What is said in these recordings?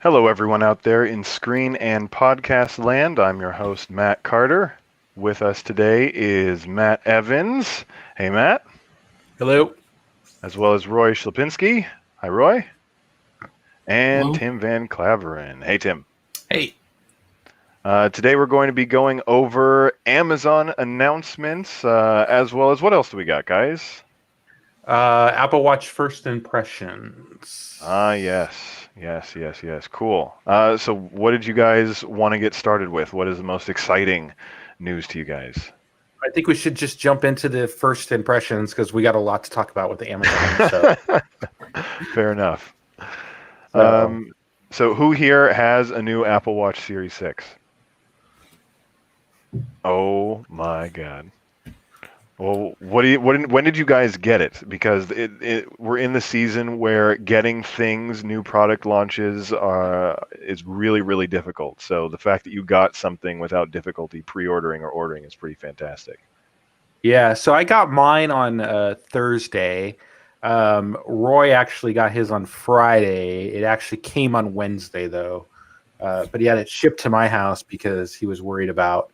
Hello, everyone out there in screen and podcast land. I'm your host, Matt Carter. With us today is Matt Evans. Hey, Matt. Hello. As well as Roy Schlipinski. Hi, Roy. And Hello. Tim Van Claveren. Hey, Tim. Hey. Today we're going to be going over Amazon announcements, as well as what else do we got, guys? Apple Watch first impressions. Yes. Cool. So what did you guys want to get started with? What is the most exciting news to you guys? I think we should just jump into the first impressions because we got a lot to talk about with the Amazon. So. Fair enough. So who here has a new Apple Watch Series 6? Oh my God. Well, when did you guys get it? Because we're in the season where getting things, new product launches, is really, really difficult. So the fact that you got something without difficulty pre-ordering or ordering is pretty fantastic. Yeah, so I got mine on Thursday. Roy actually got his on Friday. It actually came on Wednesday, though. But he had it shipped to my house because he was worried about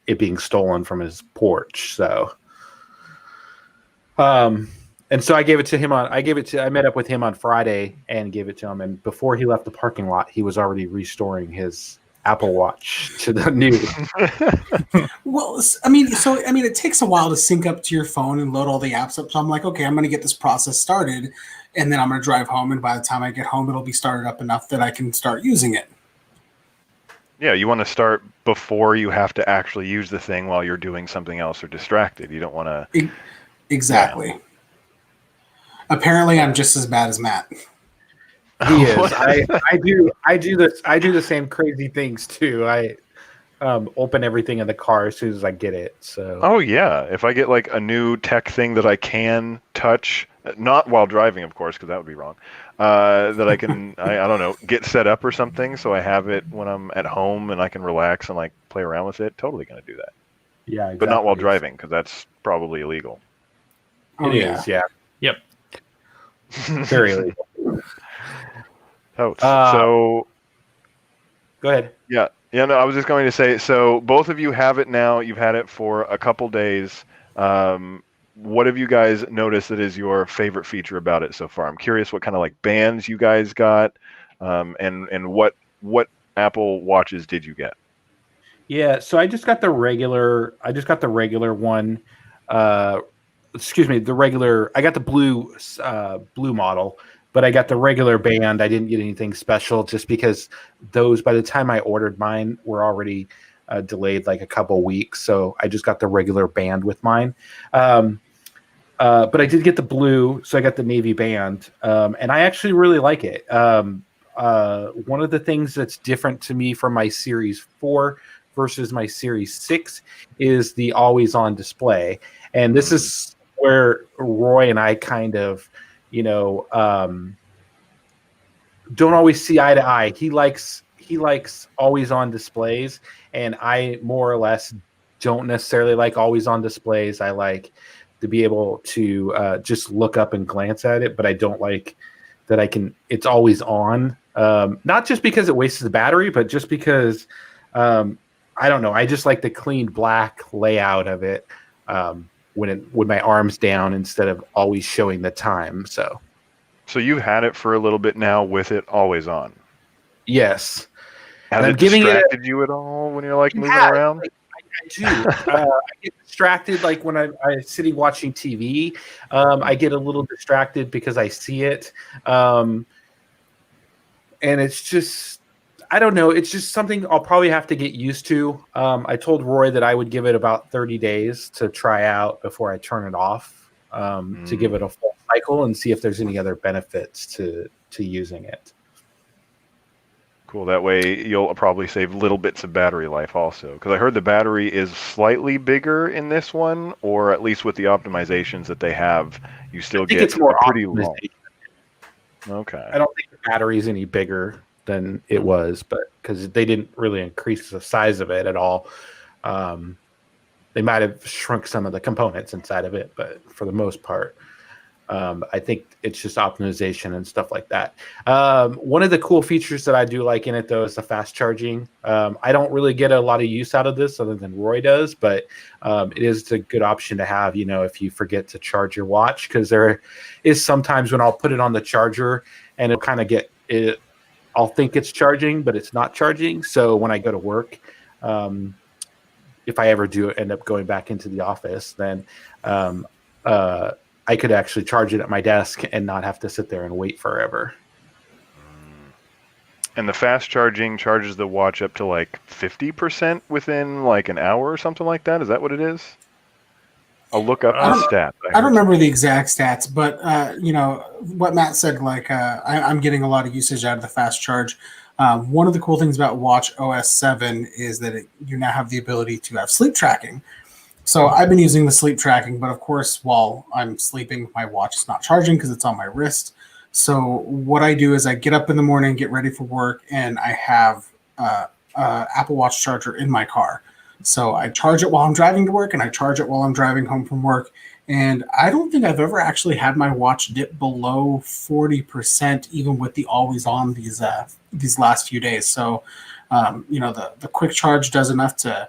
it being stolen from his porch. So, and so I gave it to him I met up with him on Friday and gave it to him. And before he left the parking lot, he was already restoring his Apple Watch to the new. Well, it takes a while to sync up to your phone and load all the apps up. So I'm like, okay, I'm going to get this process started, and then I'm going to drive home. And by the time I get home, it'll be started up enough that I can start using it. Yeah, you want to start before you have to actually use the thing while you're doing something else or distracted. You don't want to. Exactly. Yeah. Apparently, I'm just as bad as Matt. He is. I do the same crazy things too. I open everything in the car as soon as I get it. So. Oh yeah, if I get like a new tech thing that I can touch, not while driving, of course, because that would be wrong. That I can, I don't know, get set up or something, so I have it when I'm at home and I can relax and like play around with it. Totally gonna do that. Yeah, exactly. But not while driving, because that's probably illegal. It is. Yeah. Yep. Very illegal. So. Go ahead. Yeah. Yeah, no, I was just going to say, so both of you have it now. You've had it for a couple days. What have you guys noticed that is your favorite feature about it so far? I'm curious what kind of like bands you guys got, and what Apple Watches did you get? Yeah, so I just got the regular one. I got the blue model. But I got the regular band. I didn't get anything special just because those, by the time I ordered mine, were already delayed like a couple weeks. So I just got the regular band with mine. But I did get the blue, so I got the navy band. And I actually really like it. One of the things that's different to me from my Series 4 versus my Series 6 is the always-on display. And this is where Roy and I kind of... don't always see eye to eye. He likes always on displays, and I more or less don't necessarily like always on displays. I like to be able to just look up and glance at it, but I don't like that it's always on. Not just because it wastes the battery, but just because I don't know. I just like the clean black layout of it with my arms down instead of always showing the time. So you've had it for a little bit now with it always on. Yes. Has it distracted you at all when you're like moving around? I do. I get distracted like when I'm sitting watching TV. I get a little distracted because I see it. And it's just, I don't know. It's just something I'll probably have to get used to. I told Roy that I would give it about 30 days to try out before I turn it off, to give it a full cycle and see if there's any other benefits to using it. Cool. That way you'll probably save little bits of battery life also. Because I heard the battery is slightly bigger in this one, or at least with the optimizations that they have, you still get it's more pretty long. Okay. I don't think the battery is any bigger than it was, but because they didn't really increase the size of it at all. They might have shrunk some of the components inside of it, but for the most part. I think it's just optimization and stuff like that. One of the cool features that I do like in it, though, is the fast charging. I don't really get a lot of use out of this other than Roy does, but it is a good option to have, if you forget to charge your watch, because there is sometimes when I'll put it on the charger and it'll kind of get it. I'll think it's charging, but it's not charging. So when I go to work, if I ever do end up going back into the office, then I could actually charge it at my desk and not have to sit there and wait forever. And the fast charging charges the watch up to like 50% within like an hour or something like that. Is that what it is? I'll look up the stat. I don't remember the exact stats, but what Matt said, like I'm getting a lot of usage out of the fast charge. One of the cool things about Watch OS 7 is that you now have the ability to have sleep tracking. So I've been using the sleep tracking, but of course, while I'm sleeping, my watch is not charging because it's on my wrist. So what I do is I get up in the morning, get ready for work, and I have Apple Watch charger in my car. So I charge it while I'm driving to work, and I charge it while I'm driving home from work. And I don't think I've ever actually had my watch dip below 40%, even with the always on these last few days. So, the quick charge does enough to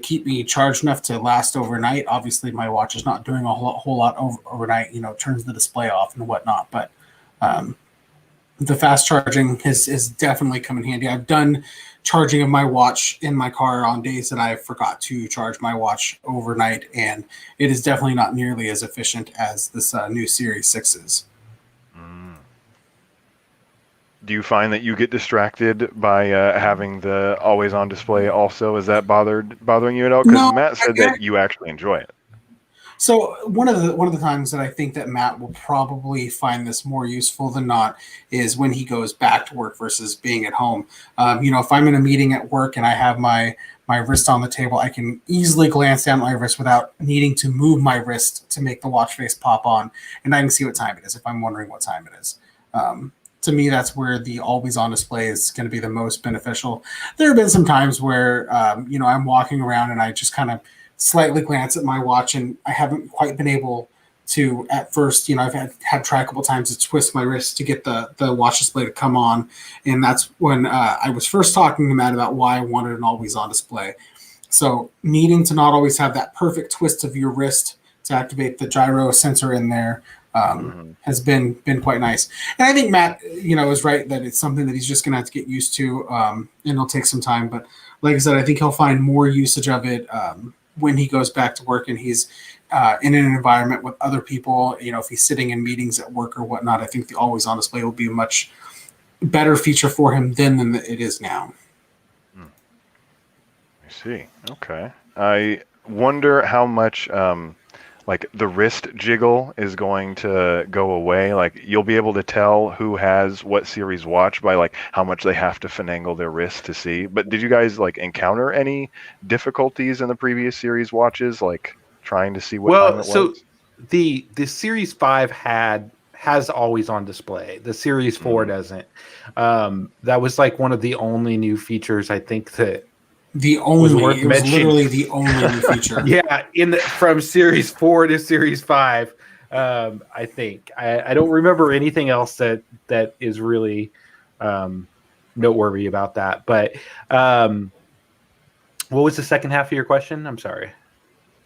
keep me charged enough to last overnight. Obviously, my watch is not doing a whole lot overnight. Turns the display off and whatnot. But the fast charging is definitely come in handy. I've done charging of my watch in my car on days that I forgot to charge my watch overnight, and it is definitely not nearly as efficient as this new Series 6 is. Do you find that you get distracted by having the always-on display also? Is that bothering you at all? Because No, Matt said that you actually enjoy it. So one of the times that I think that Matt will probably find this more useful than not is when he goes back to work versus being at home. If I'm in a meeting at work and I have my wrist on the table, I can easily glance down at my wrist without needing to move my wrist to make the watch face pop on, and I can see what time it is if I'm wondering what time it is. To me, that's where the always-on display is going to be the most beneficial. There have been some times where, I'm walking around and I just kind of slightly glance at my watch, and I haven't quite been able to at first. I've had tried a couple times to twist my wrist to get the watch display to come on, and that's when I was first talking to Matt about why I wanted an always-on display. So needing to not always have that perfect twist of your wrist to activate the gyro sensor in there has been quite nice. And I think Matt, is right that it's something that he's just going to have to get used to, and it'll take some time. But like I said, I think he'll find more usage of it when he goes back to work and he's in an environment with other people. If he's sitting in meetings at work or whatnot, I think the always-on display will be a much better feature for him than it is now. I see. Okay. I wonder how much like the wrist jiggle is going to go away. Like you'll be able to tell who has what series watch by like how much they have to finagle their wrist to see. But did you guys like encounter any difficulties in the previous series watches, like trying to see what time it was? The Series 5 has always on display. The Series 4 doesn't. That was like one of the only new features I think that it was literally the only new feature. Yeah, from Series 4 to Series 5, I think. I don't remember anything else that is really noteworthy about that. But what was the second half of your question? I'm sorry.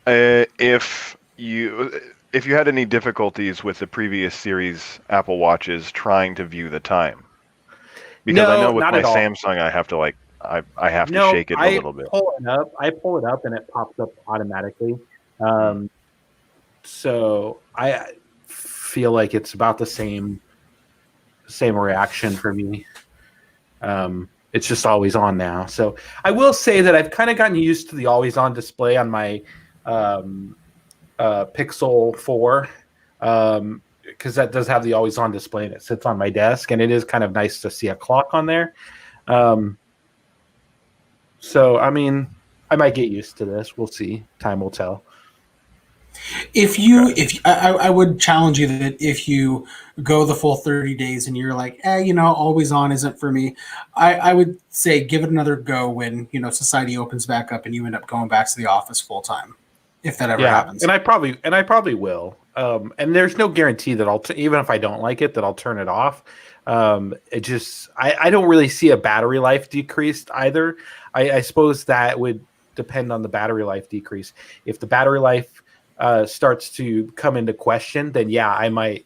If you had any difficulties with the previous series Apple Watches trying to view the time, because I know with my Samsung I have to like. I have to shake it a little bit. I pull it up and it pops up automatically. So I feel like it's about the same reaction for me. It's just always on now. So I will say that I've kind of gotten used to the always on display on my Pixel 4 because that does have the always on display and it sits on my desk, and it is kind of nice to see a clock on there. So, I mean, I might get used to this. We'll see. Time will tell. I would challenge you that if you go the full 30 days and you're like, always on isn't for me, I would say give it another go when, society opens back up and you end up going back to the office full time, if that ever happens. And I probably will. and there's no guarantee that even if I don't like it, that I'll turn it off. It just, I don't really see a battery life decreased either. I suppose that would depend on the battery life decrease. If the battery life starts to come into question, then yeah, I might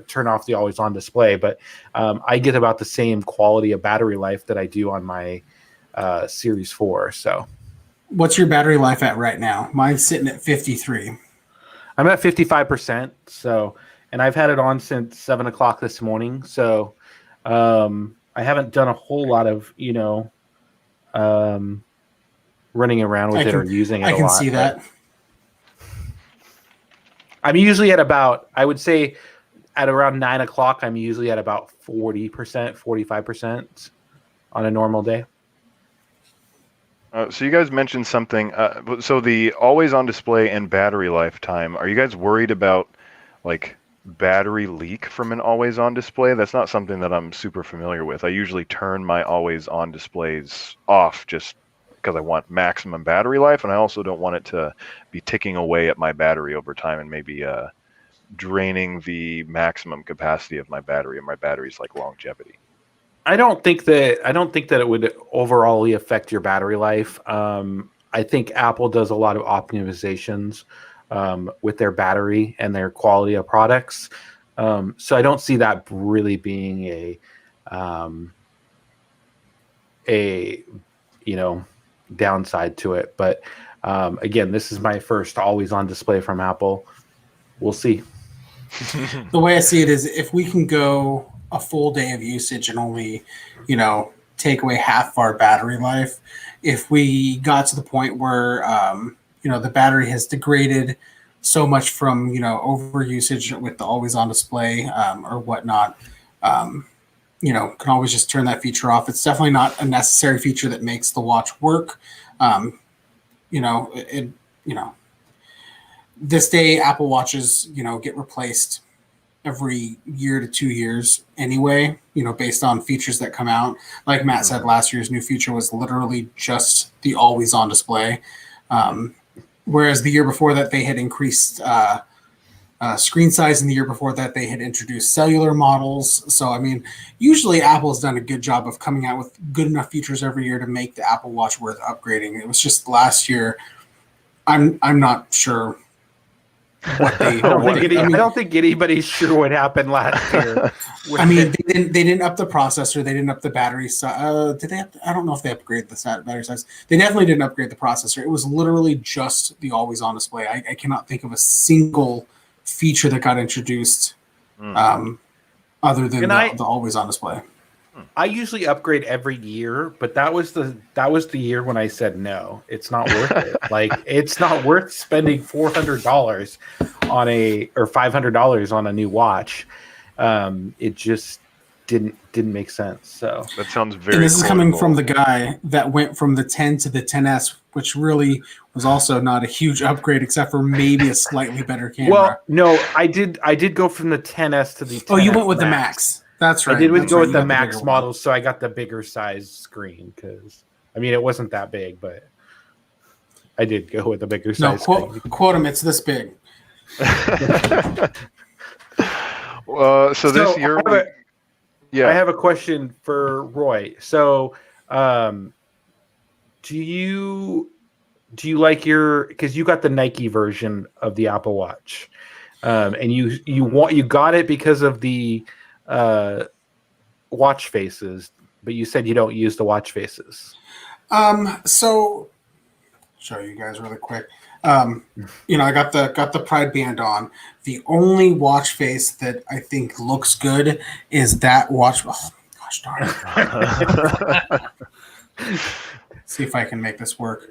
turn off the always on display. But I get about the same quality of battery life that I do on my Series 4. So, what's your battery life at right now? Mine's sitting at 53. I'm at 55%. So, and I've had it on since 7 o'clock this morning. So, I haven't done a whole lot of, running around with it or using it a lot. I can see that. I'm usually at about, I would say at around 9 o'clock, I'm usually at about 40%, 45% on a normal day. So you guys mentioned something. So the always on display and battery lifetime, are you guys worried about like battery leak from an always on display? That's not something that I'm super familiar with. I usually turn my always on displays off just because I want maximum battery life, and I also don't want it to be ticking away at my battery over time and maybe draining the maximum capacity of my battery and my battery's like longevity. I don't think that it would overall affect your battery life. I think Apple does a lot of optimizations with their battery and their quality of products. So I don't see that really being a downside to it. But again, this is my first always on display from Apple. We'll see. The way I see it is if we can go a full day of usage and only, take away half of our battery life, if we got to the point where, the battery has degraded so much from, over usage with the always on display or whatnot, can always just turn that feature off. It's definitely not a necessary feature that makes the watch work. This day Apple Watches, get replaced every year to 2 years anyway, based on features that come out. Like Matt said, last year's new feature was literally just the always on display. Whereas the year before that they had increased screen size, and the year before that they had introduced cellular models. So, usually Apple has done a good job of coming out with good enough features every year to make the Apple Watch worth upgrading. It was just last year, I'm not sure what they. I don't think anybody's sure what happened last year. They didn't up the processor. They didn't up the battery size. Did they? I don't know if they upgraded the battery size. They definitely didn't upgrade the processor. It was literally just the always on display. I cannot think of a single feature that got introduced other than the always on display. I usually upgrade every year, but that was the year when I said no, it's not worth it. Like, it's not worth spending $400 on or $500 on a new watch. It just didn't make sense. So that sounds very. And this is coming from the guy that went from the 10 to the 10s, which really was also not a huge upgrade, except for maybe a slightly better camera. Well, no, I did go from the 10s to the 10S. Oh, you went with the Max. That's right. I did go with the Max model, so I got the bigger size screen because it wasn't that big, but I did go with the bigger size screen. Quote him, it's this big. This year, I have a question for Roy. So, do you like because you got the Nike version of the Apple Watch, and you got it because of the watch faces, but you said you don't use the watch faces. So show you guys really quick. I got the Pride band on. The only watch face that I think looks good is that watch. Oh, gosh darn it. See if I can make this work.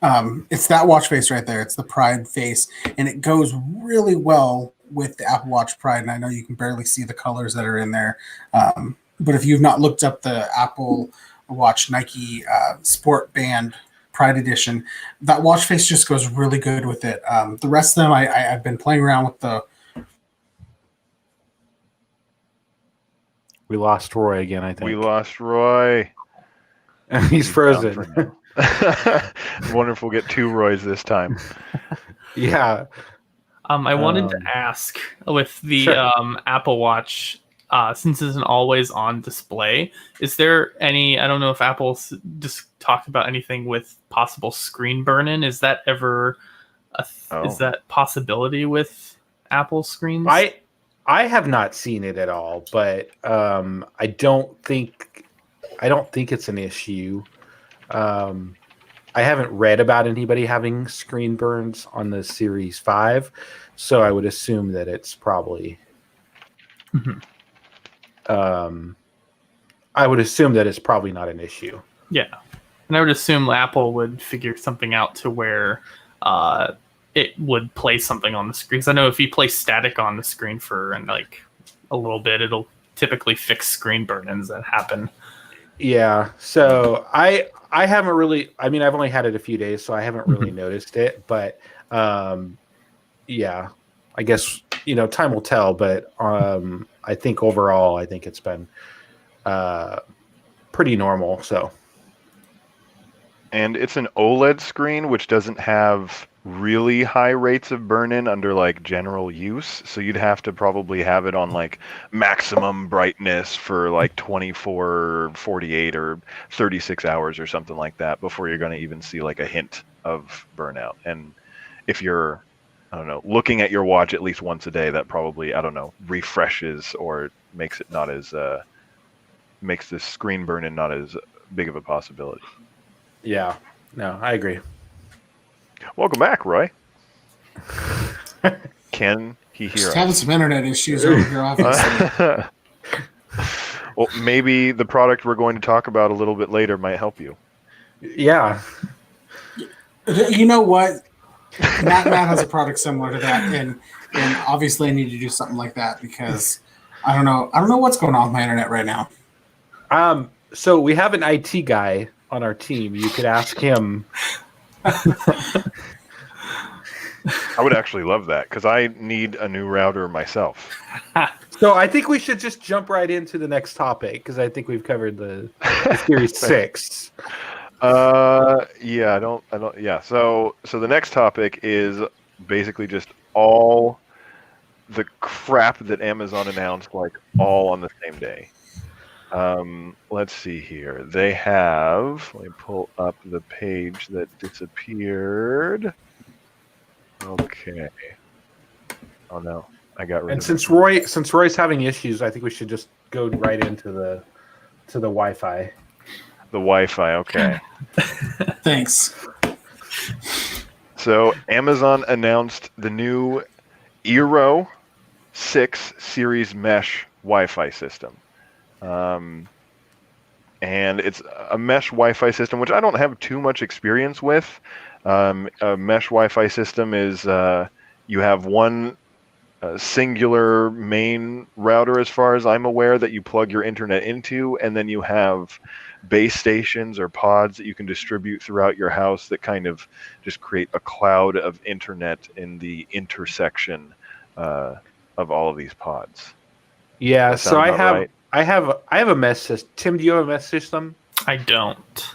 It's that watch face right there. It's the Pride face, and it goes really well with the Apple Watch Pride. And I know you can barely see the colors that are in there. But if you've not looked up the Apple Watch Nike Sport Band Pride Edition, that watch face just goes really good with it. The rest of them, I've been playing around with the. We lost Roy again, I think. We lost Roy. He's frozen. I wonder if we'll get two Roys this time. Yeah. I wanted to ask with the Sure. Apple Watch, since it's an always on display, is there any, I don't know if Apple's just talked about anything with possible screen burn-in. Is that ever, is that possibility with Apple screens? I have not seen it at all, but I don't think it's an issue. I haven't read about anybody having screen burns on the Series 5, so I would assume that it's probably I would assume that it's probably not an issue. Yeah. And I would assume Apple would figure something out to where it would play something on the screen. 'Cause I know if you play static on the screen for like a little bit, it'll typically fix screen burn-ins that happen. Yeah. So I haven't really. I mean, I've only had it a few days, so I haven't really noticed it. But yeah, I guess time will tell. But I think overall, I think it's been pretty normal. So. And it's an OLED screen, which doesn't have really high rates of burn-in under like general use. So you'd have to probably have it on like maximum brightness for like 24, 48, or 36 hours or something like that before you're going to even see like a hint of burnout. And if you're, I don't know, looking at your watch at least once a day, that probably, I don't know, refreshes or makes it not as, makes the screen burn-in not as big of a possibility. Yeah, no, I agree. Welcome back, Roy. Can he hear Just us? having some internet issues over here, obviously. Well, maybe the product we're going to talk about a little bit later might help you. Yeah. You know what? Matt has a product similar to that, and obviously I need to do something like that because I don't know what's going on with my internet right now. So we have an IT guy on our team. You could ask him. I would actually love that because I need a new router myself. So I think we should just jump right into the next topic because I think we've covered the Series 6. Yeah, I don't. Yeah. So the next topic is basically just all the crap that Amazon announced, like all on the same day. Let's see here. They have. Let me pull up the page that disappeared. Okay. Oh no, I got rid And of since it. Roy's having issues, I think we should just go right into the Wi-Fi. The Wi-Fi. Okay. Thanks. So Amazon announced the new Eero 6 Series Mesh Wi-Fi system. And it's a mesh Wi-Fi system, which I don't have too much experience with. A mesh Wi-Fi system is you have one singular main router, as far as I'm aware, that you plug your internet into, and then you have base stations or pods that you can distribute throughout your house that kind of just create a cloud of internet in the intersection of all of these pods. Yeah, so I have right? I have a mesh system. Tim, do you have a mesh system? I don't.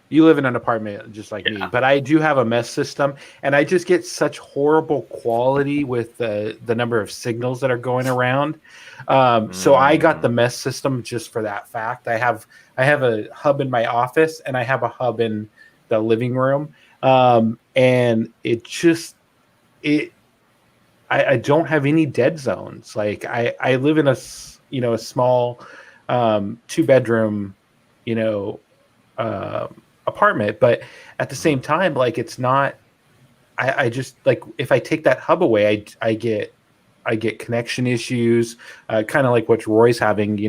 You live in an apartment just like me, but I do have a mesh system, and I just get such horrible quality with the number of signals that are going around. So I got the mesh system just for that fact. I have a hub in my office, and I have a hub in the living room, and I don't have any dead zones. Like I live in a small 2-bedroom apartment, but at the same time, like it's not. I just like if I take that hub away, I get connection issues, kind of like what Roy's having,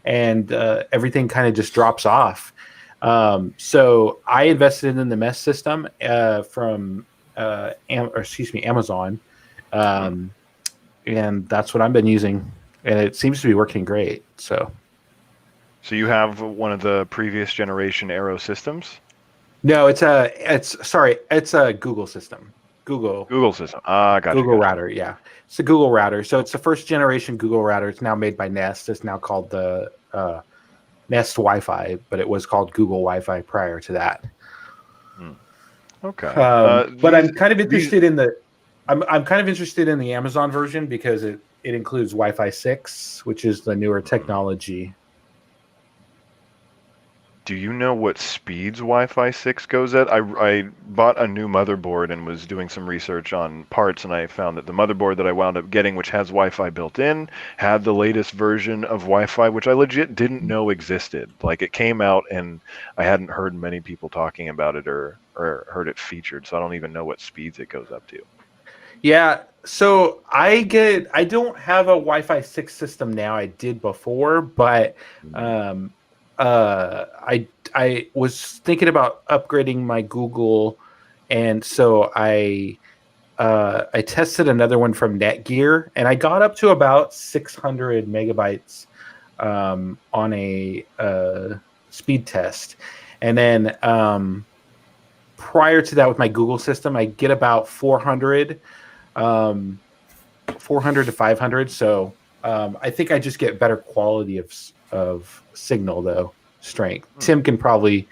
and everything kind of just drops off. So I invested in the mesh system from Amazon, and that's what I've been using, and it seems to be working great. So you have one of the previous generation Aero systems? No, it's a Google system. Google system. Gotcha. Google router, yeah. It's a Google router. So it's the first generation Google router. It's now made by Nest. It's now called the Nest Wi-Fi, but it was called Google Wi-Fi prior to that. Okay. But I'm kind of interested in the I'm kind of interested in the Amazon version because it includes Wi-Fi 6, which is the newer technology. Do you know what speeds Wi-Fi 6 goes at? I bought a new motherboard and was doing some research on parts, and I found that the motherboard that I wound up getting, which has Wi-Fi built in, had the latest version of Wi-Fi, which I legit didn't know existed. Like, it came out, and I hadn't heard many people talking about it or heard it featured, so I don't even know what speeds it goes up to. Yeah, so I don't have a Wi-Fi 6 system now. I did before, but I was thinking about upgrading my Google, and so I tested another one from Netgear, and I got up to about 600 megabytes on a speed test, and then prior to that, with my Google system, I get about 400 to 500. So I think I just get better quality of signal, though, strength. Tim can probably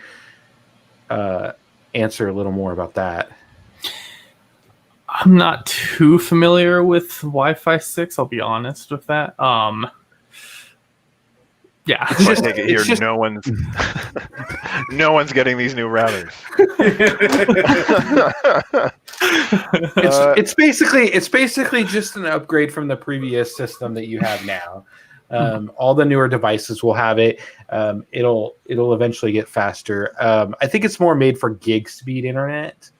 answer a little more about that. I'm not too familiar with Wi-Fi 6. I'll be honest with that. Yeah, So I take it here, no one's getting these new routers. It's basically just an upgrade from the previous system that you have now. All the newer devices will have it. It'll eventually get faster. I think it's more made for gig speed internet.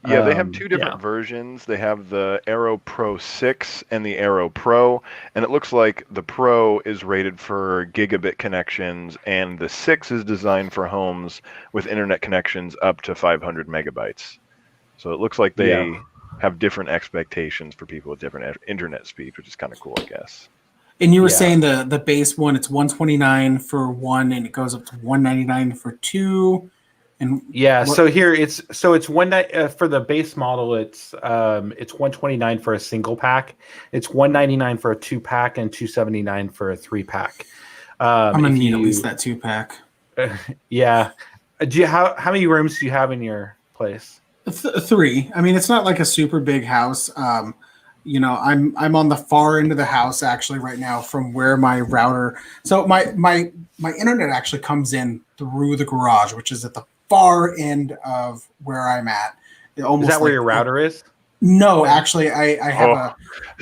Yeah, they have two different versions. They have the Aero Pro 6 and the Aero Pro, and it looks like the Pro is rated for gigabit connections, and the 6 is designed for homes with internet connections up to 500 megabytes. So it looks like they have different expectations for people with different internet speeds, which is kind of cool, I guess. And you were saying the base one, it's 129 for one, and it goes up to 199 for two. And so here it's one for the base model. It's 129 for a single pack. It's 199 for a 2-pack and 279 for a 3-pack. I'm gonna need at least that 2-pack. Yeah. How many rooms do you have in your place? 3. I mean, it's not like a super big house. I'm on the far end of the house actually right now from where my router. So my internet actually comes in through the garage, which is at the far end of where I'm at. Is that where your router is? No, actually, I have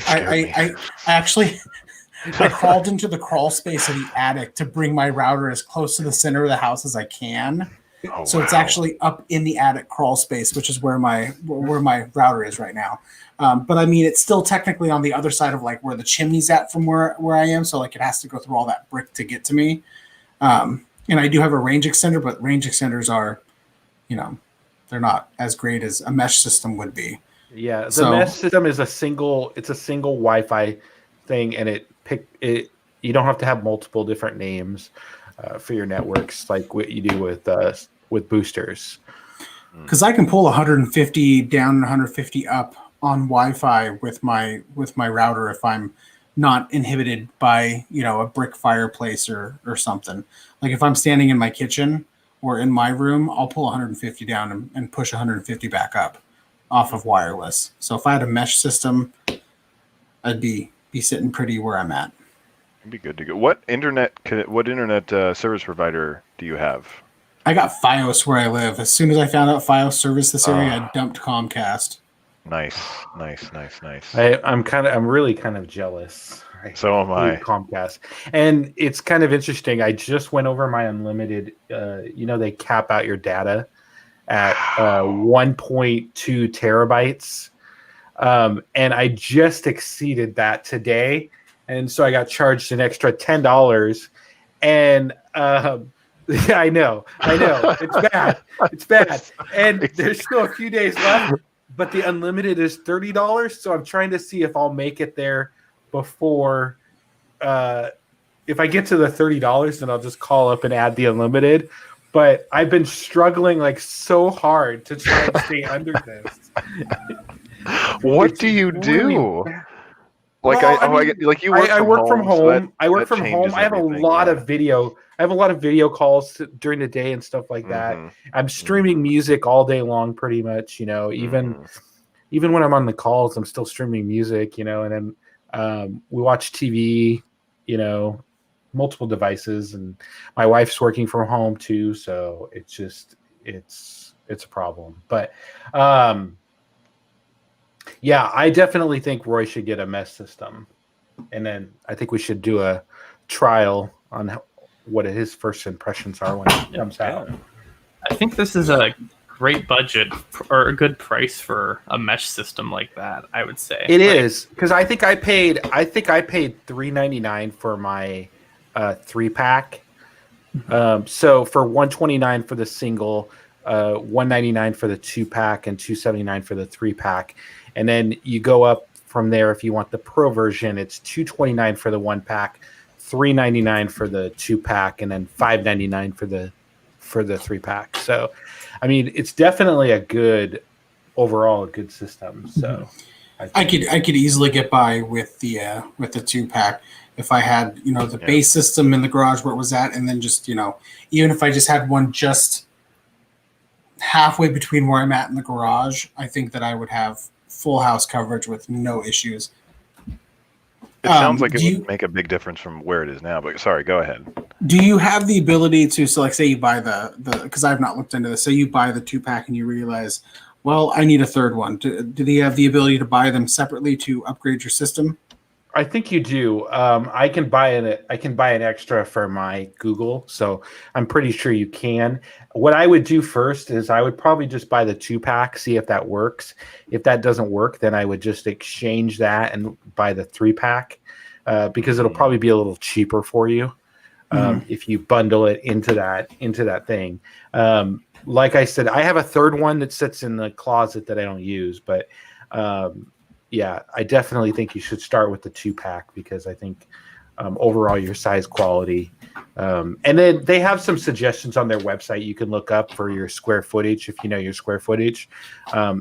I crawled into the crawl space of the attic to bring my router as close to the center of the house as I can. So it's actually up in the attic crawl space, which is where my router is right now. But I mean, it's still technically on the other side of like where the chimney's at from where I am. So like it has to go through all that brick to get to me. And I do have a range extender, but range extenders are, they're not as great as a mesh system would be. Yeah, the mesh system is a single Wi-Fi thing, and you don't have to have multiple different names for your networks like what you do with boosters. Because I can pull 150 down and 150 up on Wi-Fi with my router if I'm not inhibited by a brick fireplace or something. Like if I'm standing in my kitchen or in my room, I'll pull 150 down and push 150 back up off of wireless. So if I had a mesh system, I'd be sitting pretty where I'm at. It'd be good to go. What internet service provider do you have? I got Fios where I live. As soon as I found out Fios serviced this area, I dumped Comcast. Nice. I'm really kind of jealous. So am I. Comcast, and it's kind of interesting. I just went over my unlimited. They cap out your data at 1.2 terabytes, and I just exceeded that today, and so I got charged an extra $10. And I know, it's bad, and there's still a few days left. But the unlimited is $30, so I'm trying to see if I'll make it there before. If I get to the $30, then I'll just call up and add the unlimited. But I've been struggling like so hard to try and stay under this. What do you do? Like I work from home. I work from home. I have a lot of video. I have a lot of video calls during the day and stuff like that. I'm streaming music all day long, pretty much. Even even when I'm on the calls, I'm still streaming music, and then we watch TV, multiple devices, and my wife's working from home too, so it's a problem. But yeah, I definitely think Roy should get a mesh system, and then I think we should do a trial on what his first impressions are when it comes out. I think this is a great budget or a good price for a mesh system like that. I would say it is, because I think I paid $399 for my 3-pack. So for $129 for the single, $199 for the 2-pack, and $279 for the 3-pack, and then you go up from there. If you want the pro version, it's $229 for the 1-pack, $399 for the 2-pack, and then $599 for the 3-pack. So, I mean, it's definitely a good system. So, I could easily get by with the 2-pack if I had the base system in the garage where it was at, and then just even if I just had one just halfway between where I'm at in the garage, I think that I would have full house coverage with no issues. It sounds like it would make a big difference from where it is now, but sorry, go ahead. Do you have the ability to, so like say you buy the because I've not looked into this, say you buy the 2-pack and you realize, well, I need a third one. Do they have the ability to buy them separately to upgrade your system? I think you do. I can buy an extra for my Google, so I'm pretty sure you can. What I would do first is I would probably just buy the 2-pack, see if that works. If that doesn't work, then I would just exchange that and buy the 3-pack, because it'll probably be a little cheaper for you if you bundle it into that thing. Like I said, I have a third one that sits in the closet that I don't use, but yeah, I definitely think you should start with the 2-pack, because I think overall your size quality. And then they have some suggestions on their website you can look up for your square footage. If you know your square footage,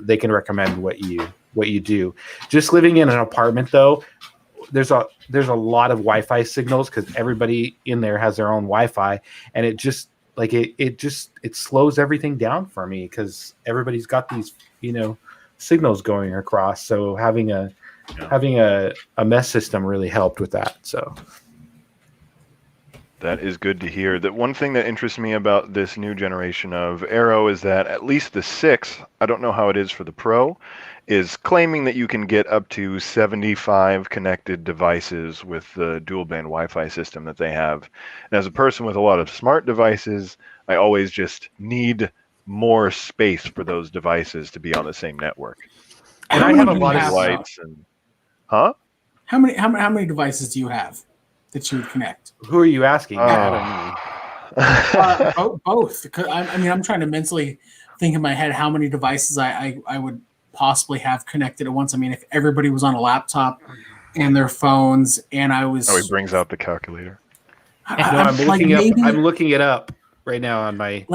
they can recommend what you do. Just living in an apartment, though, there's a lot of Wi-Fi signals, because everybody in there has their own Wi-Fi, and it just it slows everything down for me, because everybody's got these signals going across. So having a mesh system really helped with that. So that is good to hear. That one thing that interests me about this new generation of Aero is that at least the 6, I don't know how it is for the Pro, is claiming that you can get up to 75 connected devices with the dual band Wi-Fi system that they have. And as a person with a lot of smart devices, I always just need more space for those devices to be on the same network. And I have a lot of lights and how many devices do you have that you would connect? Who are you asking? Both. I'm trying to mentally think in my head how many devices I would possibly have connected at once. I mean, if everybody was on a laptop and their phones, and I was. Oh, he brings out the calculator. I'm looking it up right now on my.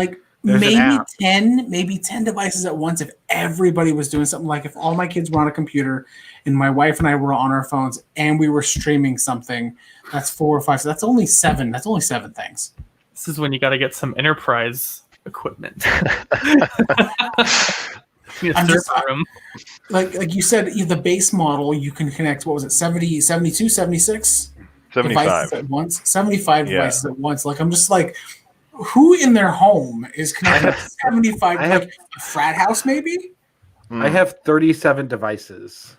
Maybe 10 devices at once if everybody was doing something. Like if all my kids were on a computer and my wife and I were on our phones and we were streaming something, that's 4 or 5. So that's only 7. That's only 7 things. This is when you got to get some enterprise equipment. Like you said, the base model, you can connect, what was it, 70, 72, 76? 75. Devices at once? 75 devices at once. Like, I'm just like, who in their home is connected to 75? Like a frat house, maybe? I have 37 devices.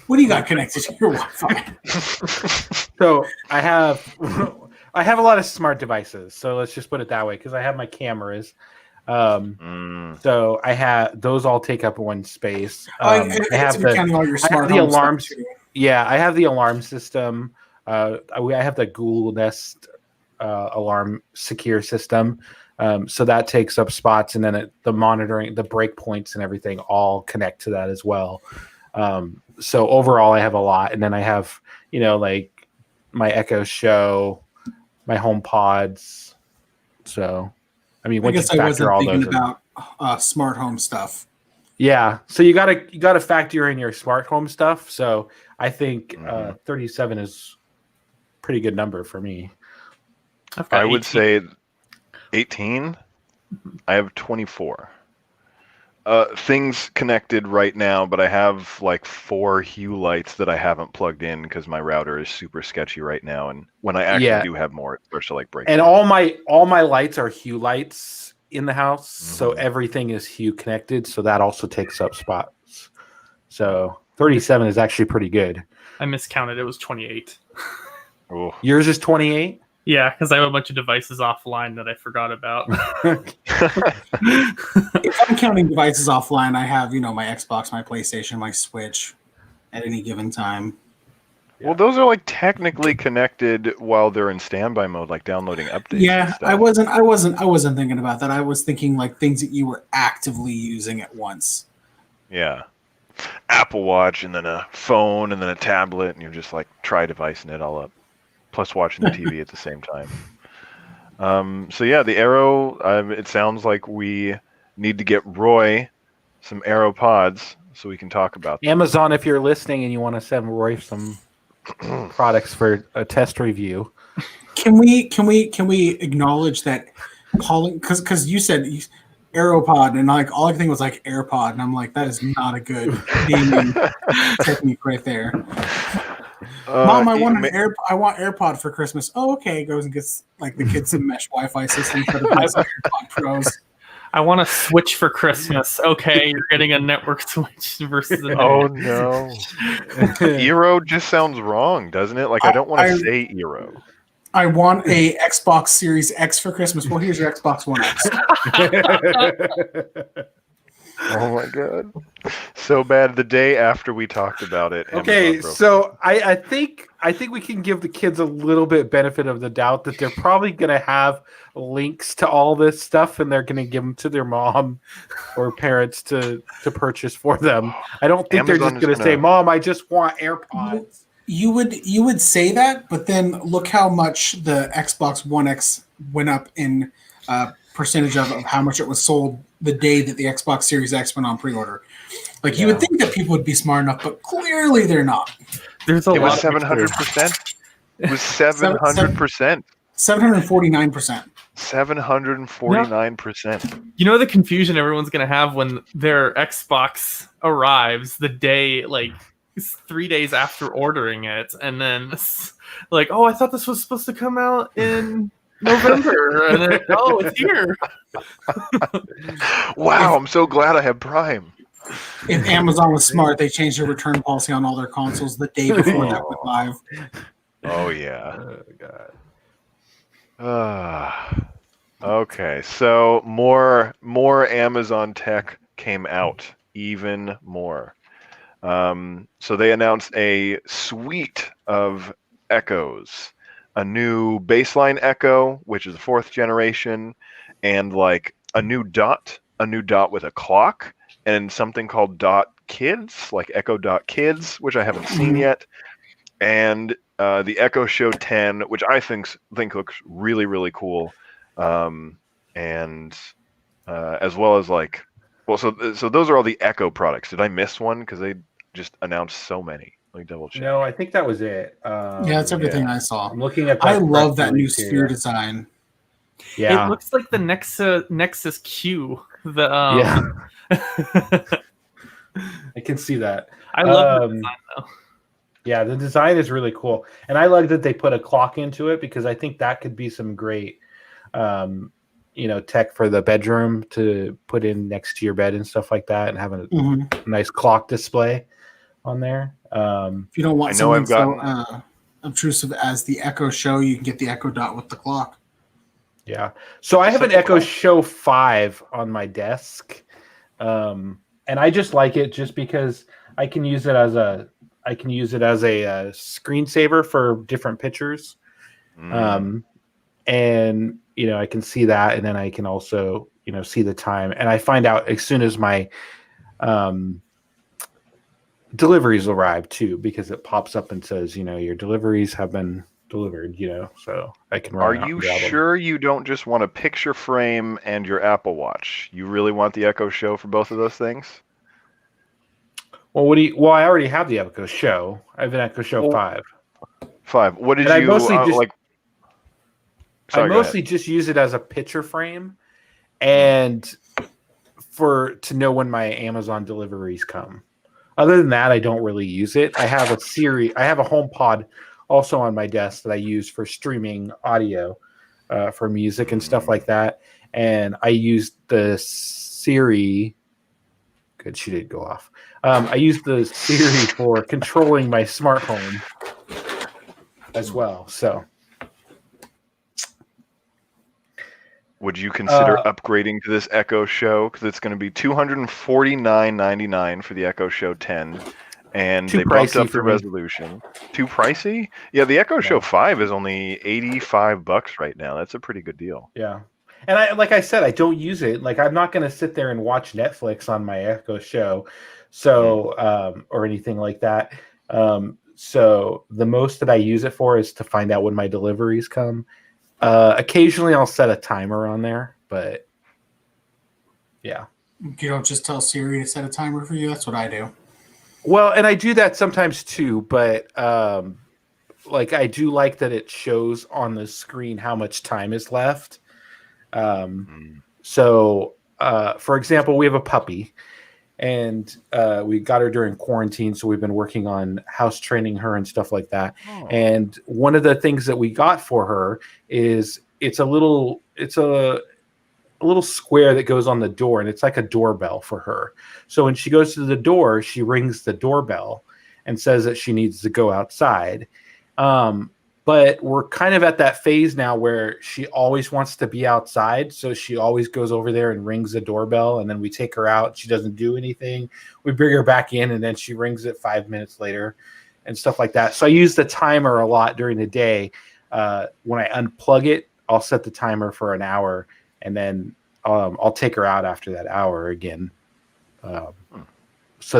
What do you got connected to your Wi-Fi? So I have a lot of smart devices. So let's just put it that way, because I have my cameras. So I have those all take up one space. I have the alarms. Yeah, I have the alarm system. I have the Google Nest alarm secure system. So that takes up spots, and then the monitoring, the breakpoints and everything all connect to that as well. So overall I have a lot. And then I have, like my Echo Show, my Home Pods. So, I mean, I guess I wasn't thinking about smart home stuff. Yeah. So you gotta factor in your smart home stuff. So I think 37 is pretty good number for me. I would say 18. I have 24. things connected right now, but I have like 4 Hue lights that I haven't plugged in because my router is super sketchy right now. And when I actually do have more, it starts to like break. And down. all my lights are Hue lights in the house, so Mhm. everything is Hue connected. So that also takes up spots. So 37 is actually pretty good. I miscounted. It was 28. Ooh. Yours is 28. Yeah, because I have a bunch of devices offline that I forgot about. If I'm counting devices offline, I have, my Xbox, my PlayStation, my Switch at any given time. Well, those are like technically connected while they're in standby mode, like downloading updates. And Yeah, stuff. I wasn't thinking about that. I was thinking like things that you were actively using at once. Yeah. Apple Watch and then a phone and then a tablet, and you're just like tri-devicing it all up, plus watching the TV at the same time. So yeah, the Aero. It sounds like we need to get Roy some Aero pods so we can talk about them. Amazon, if you're listening and you want to send Roy some products for a test review, Can we acknowledge that calling because you said AeroPod and like all I think was like AirPod and I'm like that is not a good naming technique right there. Mom, I want AirPod for Christmas. Oh, okay. Goes and gets like the kids some mesh Wi-Fi system for the AirPod Pros. I want a Switch for Christmas. Okay, you're getting a network Switch versus a Oh no, Eero just sounds wrong, doesn't it? Like I don't want to say Eero. I want a Xbox Series X for Christmas. Well, here's your Xbox One X. Oh my god, so bad. The day after we talked about it. Okay, so I think we can give the kids a little bit benefit of the doubt that they're probably going to have links to all this stuff, and they're going to give them to their mom or parents to purchase for them. I don't think they're just going to say, "Mom, I just want AirPods." You would say that, but then look how much the Xbox One X went up in percentage of how much it was sold the day that the Xbox Series X went on pre-order. Like you would think that people would be smart enough, but clearly they're not. There's a It was lot. 700%. It was 700%. 749%. 749%. You know the confusion everyone's gonna have when their Xbox arrives the day, like 3 days after ordering it, and then like, oh, I thought this was supposed to come out in November, and then oh, it's here. Wow, I'm so glad I have Prime. If Amazon was smart, they changed their return policy on all their consoles the day before that went live. Oh yeah. Oh god. Okay, so more Amazon tech came out, even more. So they announced a suite of Echoes, a new baseline Echo, which is the 4th generation, and like a new dot with a clock, and something called Dot Kids, like Echo Dot Kids, which I haven't seen yet, and the Echo Show 10, which I think looks really, really cool, and as well as like, well, so those are all the Echo products. Did I miss one? Because they just announced so many. Let me double check. No, I think that was it. Yeah, that's everything I saw. I'm looking at. I love that new sphere design. Yeah, It looks like the Nexus Q. The I can see that. I love the design though. Yeah, the design is really cool, and I like that they put a clock into it because I think that could be some great, tech for the bedroom to put in next to your bed and stuff like that, and have a nice clock display on there. If you don't want something so obtrusive as the Echo Show, you can get the Echo Dot with the clock. Yeah. So I have an Echo Show 5 on my desk, and I just like it just because I can use it as a screensaver for different pictures, and I can see that, and then I can also see the time, and I find out as soon as my deliveries arrive too, because it pops up and says your deliveries have been delivered, so I can run. Are you sure you don't just want a picture frame and your Apple Watch? You really want the Echo Show for both of those things? Well, I already have the Echo Show. I have an Echo Show 5. 5. What did and you like? Sorry, I mostly just use it as a picture frame, and to know when my Amazon deliveries come. Other than that, I don't really use it. I have a HomePod also on my desk that I use for streaming audio, for music and stuff like that. And I use the Siri. Good, she did go off. I use the Siri for controlling my smart home as well. So, would you consider upgrading to this Echo Show? Because it's going to be $249.99 for the Echo Show 10, and they bumped up the resolution. Too pricey? Yeah, the Echo Show 5 is only $85 right now. That's a pretty good deal. Yeah. And like I said, I don't use it. Like, I'm not going to sit there and watch Netflix on my Echo Show, or anything like that. So the most that I use it for is to find out when my deliveries come. Occasionally, I'll set a timer on there, but yeah. You don't just tell Siri to set a timer for you? That's what I do. Well, and I do that sometimes too, but like, I do like that it shows on the screen how much time is left. So, for example, we have a puppy, and we got her during quarantine, so we've been working on house training her and stuff like that. Oh. And one of the things that we got for her is it's a little square that goes on the door, and it's like a doorbell for her. So when she goes to the door, she rings the doorbell and says that she needs to go outside. But we're kind of at that phase now where she always wants to be outside. So she always goes over there and rings the doorbell, and then we take her out. She doesn't do anything. We bring her back in, and then she rings it 5 minutes later and stuff like that. So I use the timer a lot during the day. When I unplug it, I'll set the timer for an hour, and then I'll take her out after that hour again, so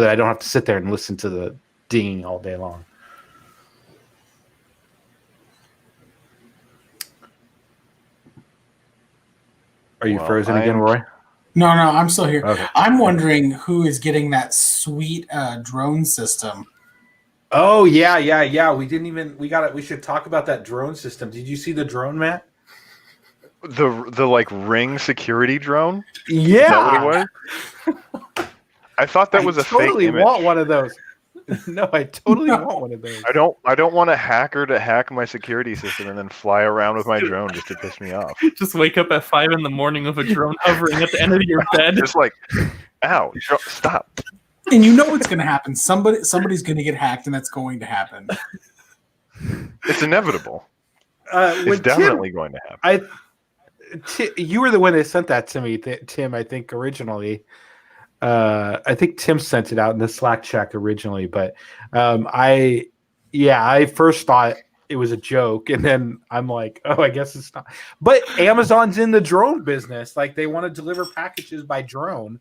that I don't have to sit there and listen to the dinging all day long. Are you frozen again, Roy? No, I'm still here. Okay. I'm wondering who is getting that sweet drone system. Oh, yeah. We should talk about that drone system. Did you see the drone, Matt? The like Ring security drone? Yeah. Is that what it was? I thought that was a fake image. I totally want one of those. No, I totally want one of those. I don't want a hacker to hack my security system and then fly around with my drone just to piss me off. Just wake up at 5 a.m. with a drone hovering at the end of your bed. Just like, ow, stop. And you know what's going to happen. Somebody's going to get hacked, and that's going to happen. It's inevitable. It's definitely going to happen. You were the one that sent that to me, Tim, I think, originally. I think Tim sent it out in the Slack chat originally, but I first thought it was a joke, and then I'm like, oh, I guess it's not. But Amazon's in the drone business. Like, they want to deliver packages by drone.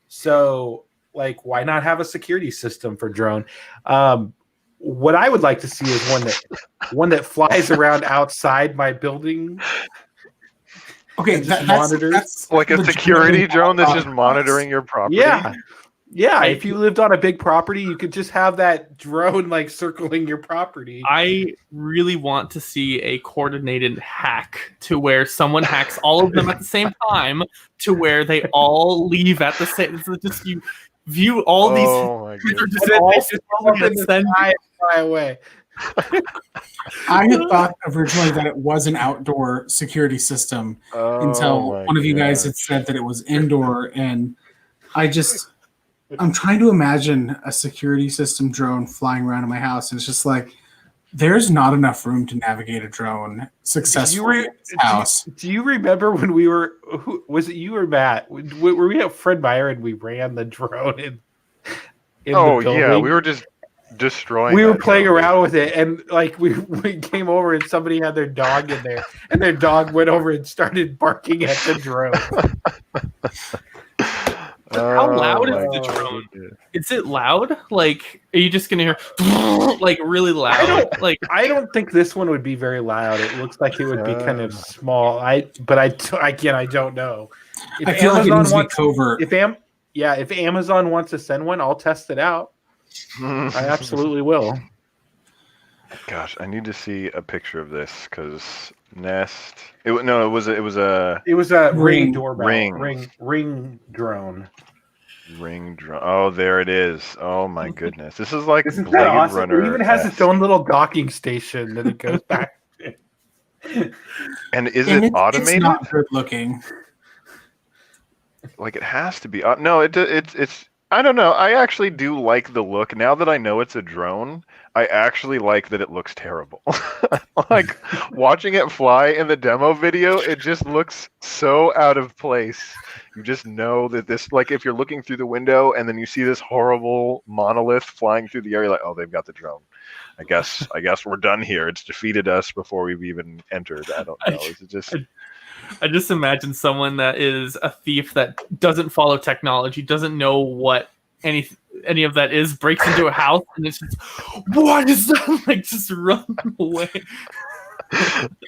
So, like, why not have a security system for drone? What I would like to see is one that flies around outside my building. Okay, that's like a security drone that's just monitoring your property. Yeah. If you lived on a big property, you could just have that drone like circling your property. I really want to see a coordinated hack to where someone hacks all of them at the same time, to where they all leave at the same. Just you view all these. Oh my God. Just fly away. I had thought originally that it was an outdoor security system until one of you guys had said that it was indoor, and I'm trying to imagine a security system drone flying around in my house, and it's just like there's not enough room to navigate a drone successfully in this house. Do you remember when we were? Was it you or Matt? Were we at Fred Meyer and we ran the drone in the building? Yeah, we were just destroying. We were playing around with it, and like we came over, and somebody had their dog in there, and their dog went over and started barking at the drone. How loud is the drone? Is it loud? Like, are you just gonna hear like really loud? I don't think this one would be very loud. It looks like it would be kind of small. I don't know. I feel like it needs to be covert. If Amazon wants to send one, I'll test it out. I absolutely will. Gosh, I need to see a picture of this because Nest. It was a It was a Ring. Ring doorbell. Ring drone. Ring drone. Oh, there it is. Oh my goodness, this is like Isn't that Blade awesome? Runner. It even has its own little docking station that it goes back. And is And it it's automated? not good looking. Like it has to be. No, it's. I don't know. I actually do like the look. Now that I know it's a drone, I actually like that it looks terrible. Like watching it fly in the demo video, it just looks so out of place. You just know that this, like, if you're looking through the window and then you see this horrible monolith flying through the air, you're like, oh, they've got the drone. I guess we're done here. It's defeated us before we've even entered. I don't know. Is it just? I just imagine someone that is a thief that doesn't follow technology, doesn't know what any of that is, breaks into a house and it's just, what is that? Like, just run away.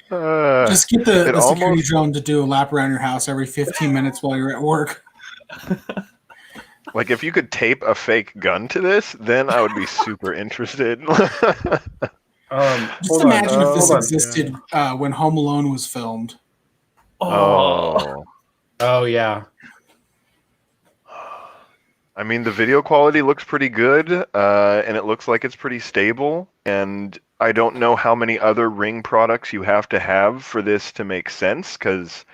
Just get the security almost- drone to do a lap around your house every 15 minutes while you're at work. Like if you could tape a fake gun to this, then I would be super interested. Just Hold imagine if this hold on. existed when Home Alone was filmed. Oh. Oh yeah. I mean, the video quality looks pretty good, and it looks like it's pretty stable. And I don't know how many other Ring products you have to have for this to make sense, because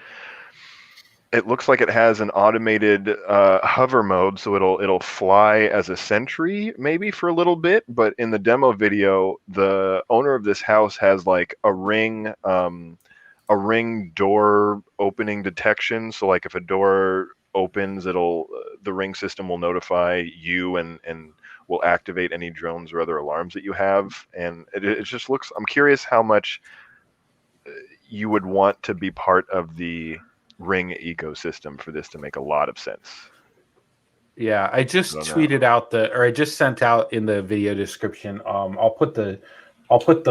it looks like it has an automated hover mode, so it'll fly as a sentry maybe for a little bit. But in the demo video, the owner of this house has like a Ring door opening detection. So like if a door opens, the Ring system will notify you and will activate any drones or other alarms that you have. And it just looks. I'm curious how much you would want to be part of the Ring ecosystem for this to make a lot of sense. Yeah, I just tweeted out I just sent out in the video description. I'll put the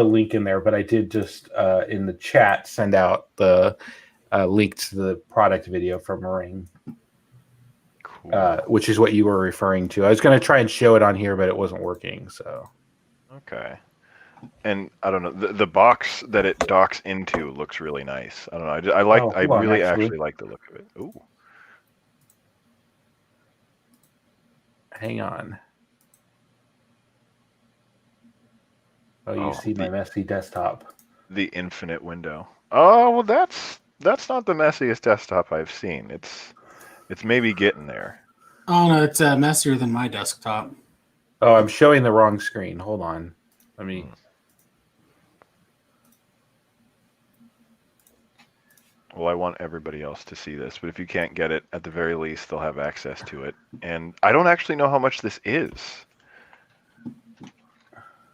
link in there, but I did just in the chat send out the link to the product video from Ring, Cool. which is what you were referring to. I was going to try and show it on here, but it wasn't working. So Okay. And I don't know, the box that it docks into looks really nice. I don't know. I really actually like the look of it. Ooh. hang on. Oh, you see my messy desktop. The infinite window. Oh, well, that's not the messiest desktop I've seen. It's maybe getting there. Oh no, it's messier than my desktop. Oh, I'm showing the wrong screen. Hold on. Let me. Well, I want everybody else to see this, but if you can't get it, at the very least, they'll have access to it. And I don't actually know how much this is.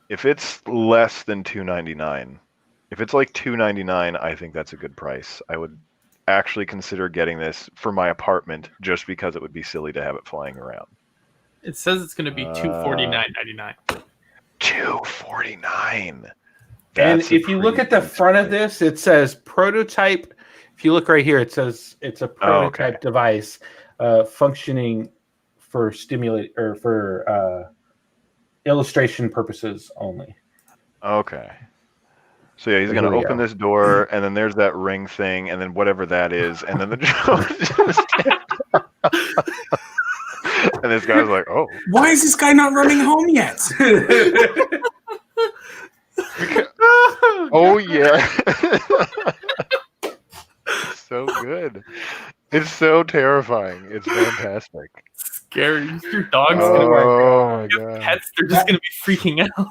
If it's less than $299, if it's like $299, I think that's a good price. I would actually consider getting this for my apartment just because it would be silly to have it flying around. It says it's going to be $249.99. $249. And if you look at the front of this, it says prototype. If you look right here, it says it's a prototype device functioning for illustration purposes only. Okay. So yeah, he's going to open this door, and then there's that Ring thing, and then whatever that is, and then the drone just... And this guy's like, oh. Why is this guy not running home yet? Oh, yeah. So good. It's so terrifying. It's fantastic. Scary. Your dog's my God. pets, they're just going to be freaking out.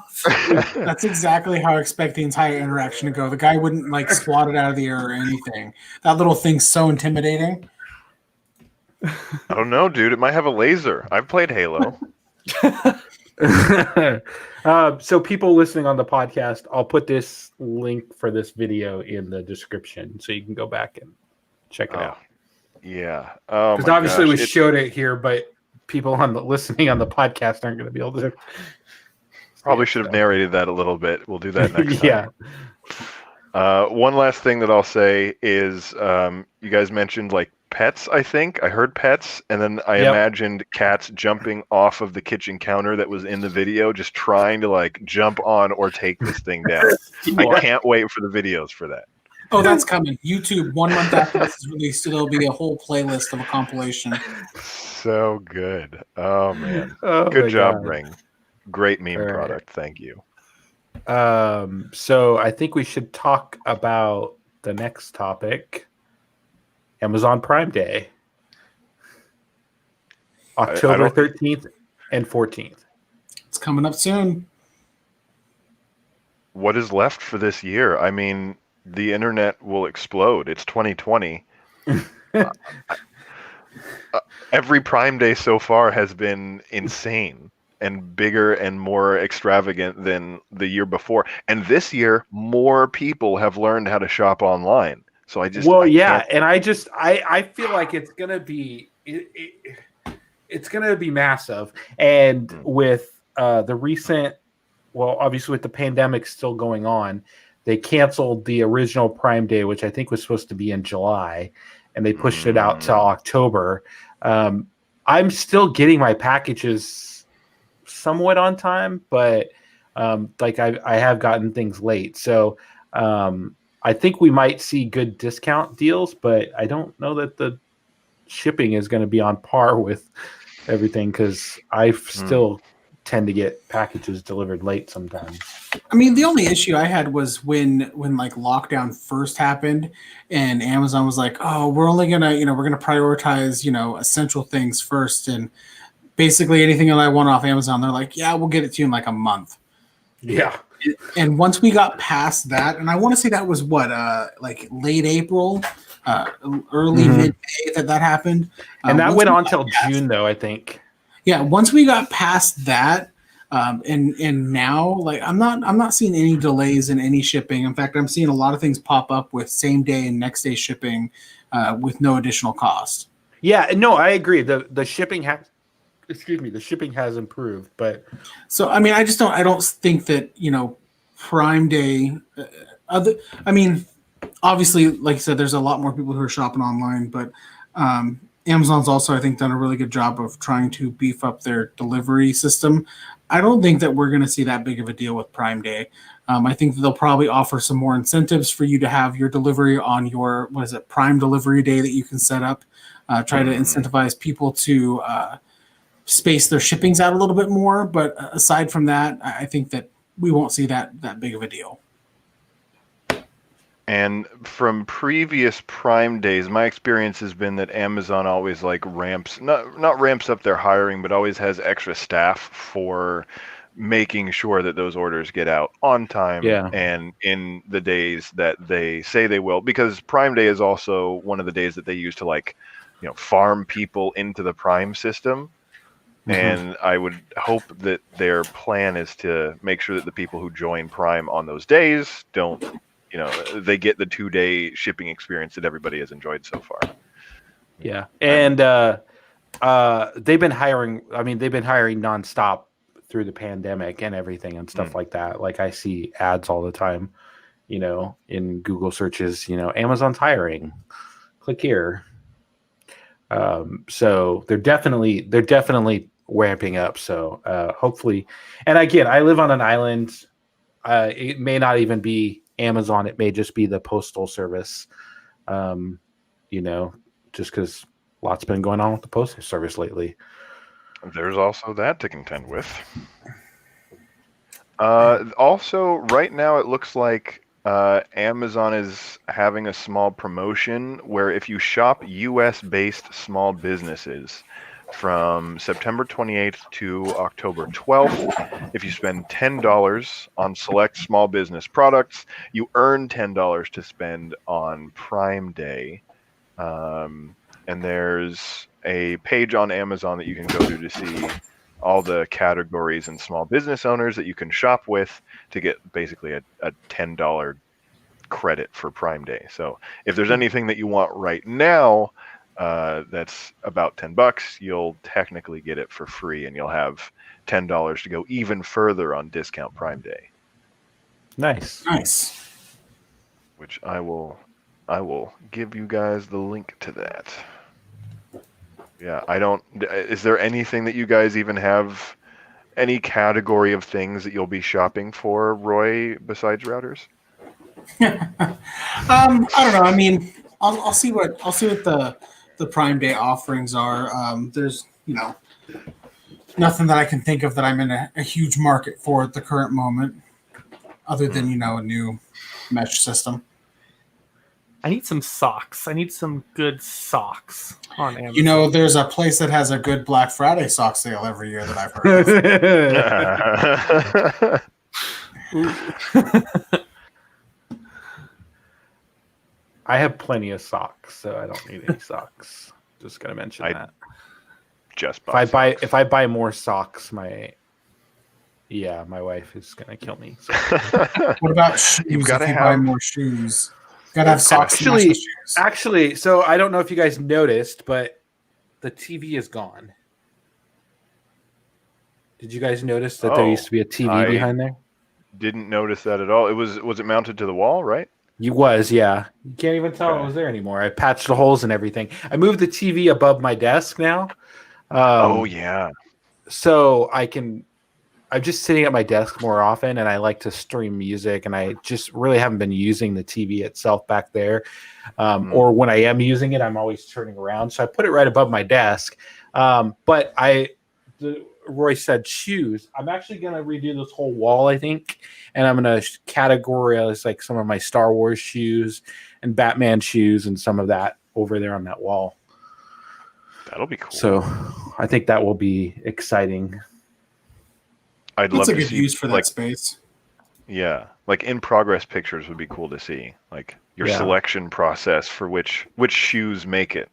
That's exactly how I expect the entire interaction to go. The guy wouldn't like swat it out of the air or anything. That little thing's so intimidating. I don't know, dude. It might have a laser. I've played Halo. So people listening on the podcast, I'll put this link for this video in the description so you can go back and check it out. Yeah. Because obviously we showed it here, but people listening on the podcast aren't going to be able to. Probably should have narrated that a little bit. We'll do that next time. Yeah. One last thing that I'll say is you guys mentioned like pets, I think. I heard pets, and then I Yep. imagined cats jumping off of the kitchen counter that was in the video, just trying to like jump on or take this thing down. I can't wait for the videos for that. Oh, that's coming. YouTube, 1 month after this is released, there'll be a whole playlist of a compilation. So good. Oh, man. Oh, Good my job, God. Ring. Great meme All right. product. Thank you. So I think we should talk about the next topic, Amazon Prime Day, October 13th and 14th. It's coming up soon. What is left for this year? I mean, the internet will explode. It's 2020. Every Prime Day so far has been insane and bigger and more extravagant than the year before. And this year, more people have learned how to shop online. So I just and I feel like it's gonna be it's gonna be massive. And with the recent, well, obviously with the pandemic still going on, they canceled the original Prime Day, which I think was supposed to be in July, and they pushed it out to October. I'm still getting my packages somewhat on time, but like I have gotten things late. So I think we might see good discount deals, but I don't know that the shipping is going to be on par with everything, because I still tend to get packages delivered late sometimes. I mean, the only issue I had was when like lockdown first happened, and Amazon was like, "Oh, we're only gonna, we're gonna prioritize, essential things first." And basically anything that I want off Amazon, they're like, "Yeah, we'll get it to you in like a month." Yeah. And once we got past that, and I want to say that was what, like late April, early mid-May that happened, and that went on till June, though, I think. Yeah, once we got past that, and now, like, I'm not seeing any delays in any shipping. In fact, I'm seeing a lot of things pop up with same day and next day shipping with no additional cost. Yeah, no, I agree. The shipping the shipping has improved, but so I mean, I don't think that Prime Day. Obviously, like I said, there's a lot more people who are shopping online, but Amazon's also, I think, done a really good job of trying to beef up their delivery system. I don't think that we're going to see that big of a deal with Prime Day. I think that they'll probably offer some more incentives for you to have your delivery on your, Prime Delivery Day that you can set up. Try to incentivize people to space their shippings out a little bit more. But aside from that, I think that we won't see that big of a deal. And from previous Prime Days, my experience has been that Amazon always like not ramps up their hiring, but always has extra staff for making sure that those orders get out on time and in the days that they say they will. Because Prime Day is also one of the days that they use to farm people into the Prime system. And I would hope that their plan is to make sure that the people who join Prime on those days don't, they get the 2-day shipping experience that everybody has enjoyed so far. Yeah. And they've been hiring. I mean, they've been hiring nonstop through the pandemic and everything and stuff like that. Like, I see ads all the time, in Google searches, Amazon's hiring, click here. So they're definitely ramping up. So hopefully, and again, I live on an island. It may not even be Amazon. It may just be the postal service. Just because lots been going on with the postal service lately. There's also that to contend with. Also, right now it looks like Amazon is having a small promotion where if you shop US-based small businesses from September 28th to October 12th, if you spend $10 on select small business products, you earn $10 to spend on Prime Day. And there's a page on Amazon that you can go to see all the categories and small business owners that you can shop with to get basically a $10 credit for Prime Day. So if there's anything that you want right now that's about $10, you'll technically get it for free, and you'll have $10 to go even further on discount Prime Day. Nice. which I will give you guys the link to that. Yeah, I don't. Is there anything that you guys even have? Any category of things that you'll be shopping for, Roy, besides routers? I don't know. I mean, I'll see what the Prime Day offerings are. There's nothing that I can think of that I'm in a huge market for at the current moment, other than a new mesh system. I need some socks. I need some good socks on Amazon. There's a place that has a good Black Friday sock sale every year that I've heard of. I have plenty of socks, so I don't need any socks. Just gonna mention that. Just if I buy more socks, my wife is gonna kill me. So. What about shoes? You've got to buy more shoes. Gotta have socks. Actually, so I don't know if you guys noticed, but the TV is gone. Did you guys notice that there used to be a TV behind there? Didn't notice that at all. Was it mounted to the wall, right? You can't even tell it was there anymore. I patched the holes and everything. I moved the TV above my desk now. So I'm just sitting at my desk more often, and I like to stream music, and I just really haven't been using the TV itself back there. Or when I am using it, I'm always turning around. So I put it right above my desk. But Roy said shoes. I'm actually going to redo this whole wall, I think, and I'm going to categorize like some of my Star Wars shoes and Batman shoes and some of that over there on that wall. That'll be cool. So I think that will be exciting. I'd love to see. That's a good use for that space. Yeah, like in progress pictures would be cool to see. Like your selection process for which shoes make the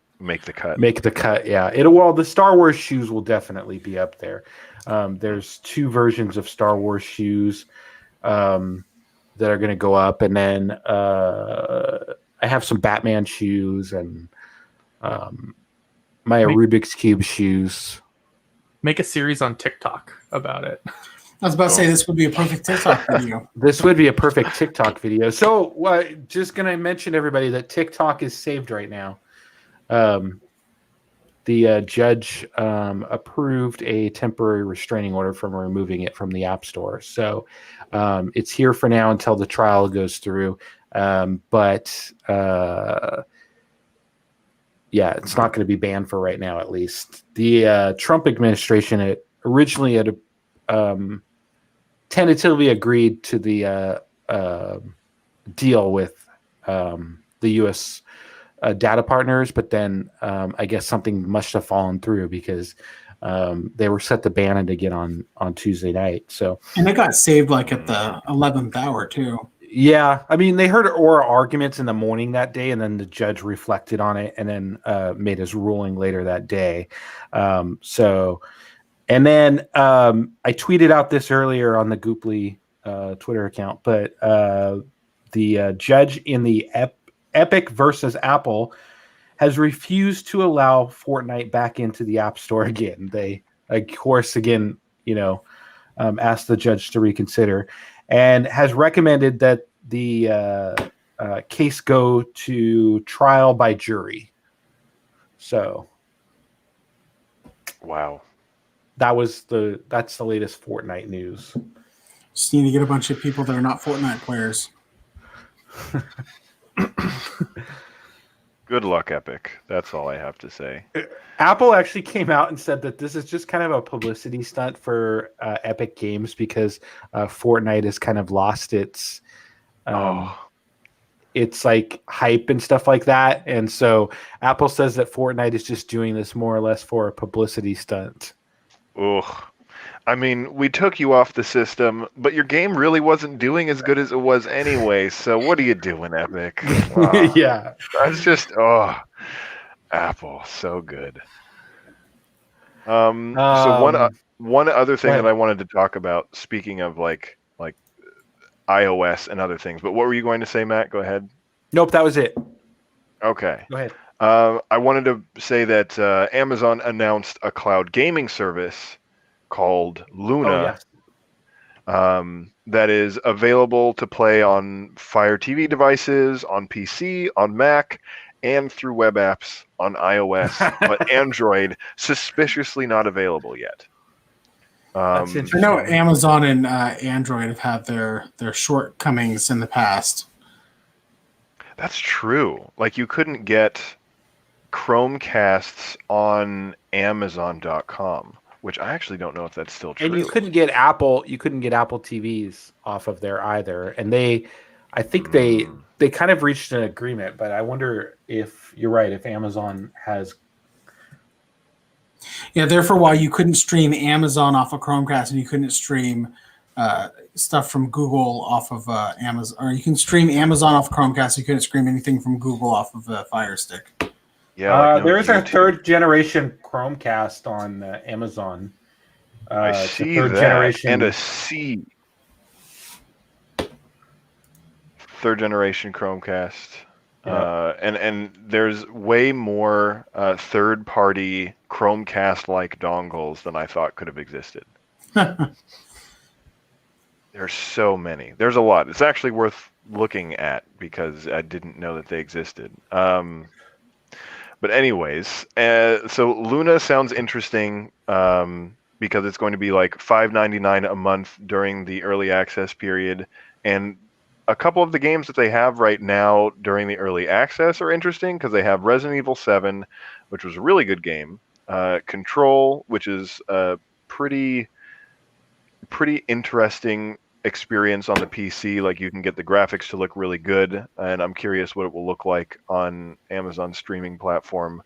cut. Make the cut, yeah. The Star Wars shoes will definitely be up there. There's 2 versions of Star Wars shoes that are going to go up, and then I have some Batman shoes and my Rubik's Cube shoes. Make a series on TikTok about it. I was about to say this would be a perfect TikTok video. This would be a perfect TikTok video. So, just going to mention everybody that TikTok is saved right now. The judge approved a temporary restraining order from removing it from the App Store. So it's here for now until the trial goes through. But it's not going to be banned for right now, at least. The Trump administration originally had tentatively agreed to the deal with the U.S. Data partners, but then I guess something must have fallen through because they were set to ban it again on Tuesday night. So and it got saved like at the 11th hour too. Yeah, I mean they heard oral arguments in the morning that day, and then the judge reflected on it and then made his ruling later that day. And then I tweeted out this earlier on the Goopply Twitter account, but the judge in the Epic versus Apple has refused to allow Fortnite back into the App Store again. They, of course, again, asked the judge to reconsider and has recommended that the case go to trial by jury. So, wow, that's the latest Fortnite news. Just need to get a bunch of people that are not Fortnite players. Good luck, Epic. That's all I have to say. Apple actually came out and said that this is just kind of a publicity stunt for Epic Games because Fortnite has kind of lost its like hype and stuff like that. And so Apple says that Fortnite is just doing this more or less for a publicity stunt. Ugh. I mean, we took you off the system, but your game really wasn't doing as good as it was anyway. So what are you doing, Epic? Yeah. That's just, Apple, so good. So one other thing that I wanted to talk about, speaking of like iOS and other things, but what were you going to say, Matt? Go ahead. Nope, that was it. Okay. Go ahead. I wanted to say that Amazon announced a cloud gaming service called Luna. Oh, yes. that is available to play on Fire TV devices, on PC, on Mac, and through web apps on iOS, but Android suspiciously not available yet. That's I interesting. know Amazon and Android have had their shortcomings in the past. That's true. Like you couldn't get Chromecasts on Amazon.com, which I actually don't know if that's still true. And you couldn't get Apple TVs off of there either. And I think they kind of reached an agreement, but I wonder if you're right, if Amazon has. Yeah, there for a while you couldn't stream Amazon off of Chromecast, and you couldn't stream stuff from Google off of Amazon, or you can stream Amazon off Chromecast. You couldn't stream anything from Google off of Fire Stick. Yeah, like no there is a YouTube. third generation Chromecast on Amazon. I it's a see third that, generation. and a C. Third generation Chromecast. Yeah. And there's way more third party Chromecast like dongles than I thought could have existed. There's so many. There's a lot. It's actually worth looking at because I didn't know that they existed. But anyways, so Luna sounds interesting because it's going to be like $5.99 a month during the early access period, and a couple of the games that they have right now during the early access are interesting because they have Resident Evil 7, which was a really good game, Control, which is a pretty interesting experience on the PC. Like you can get the graphics to look really good, and I'm curious what it will look like on Amazon's streaming platform.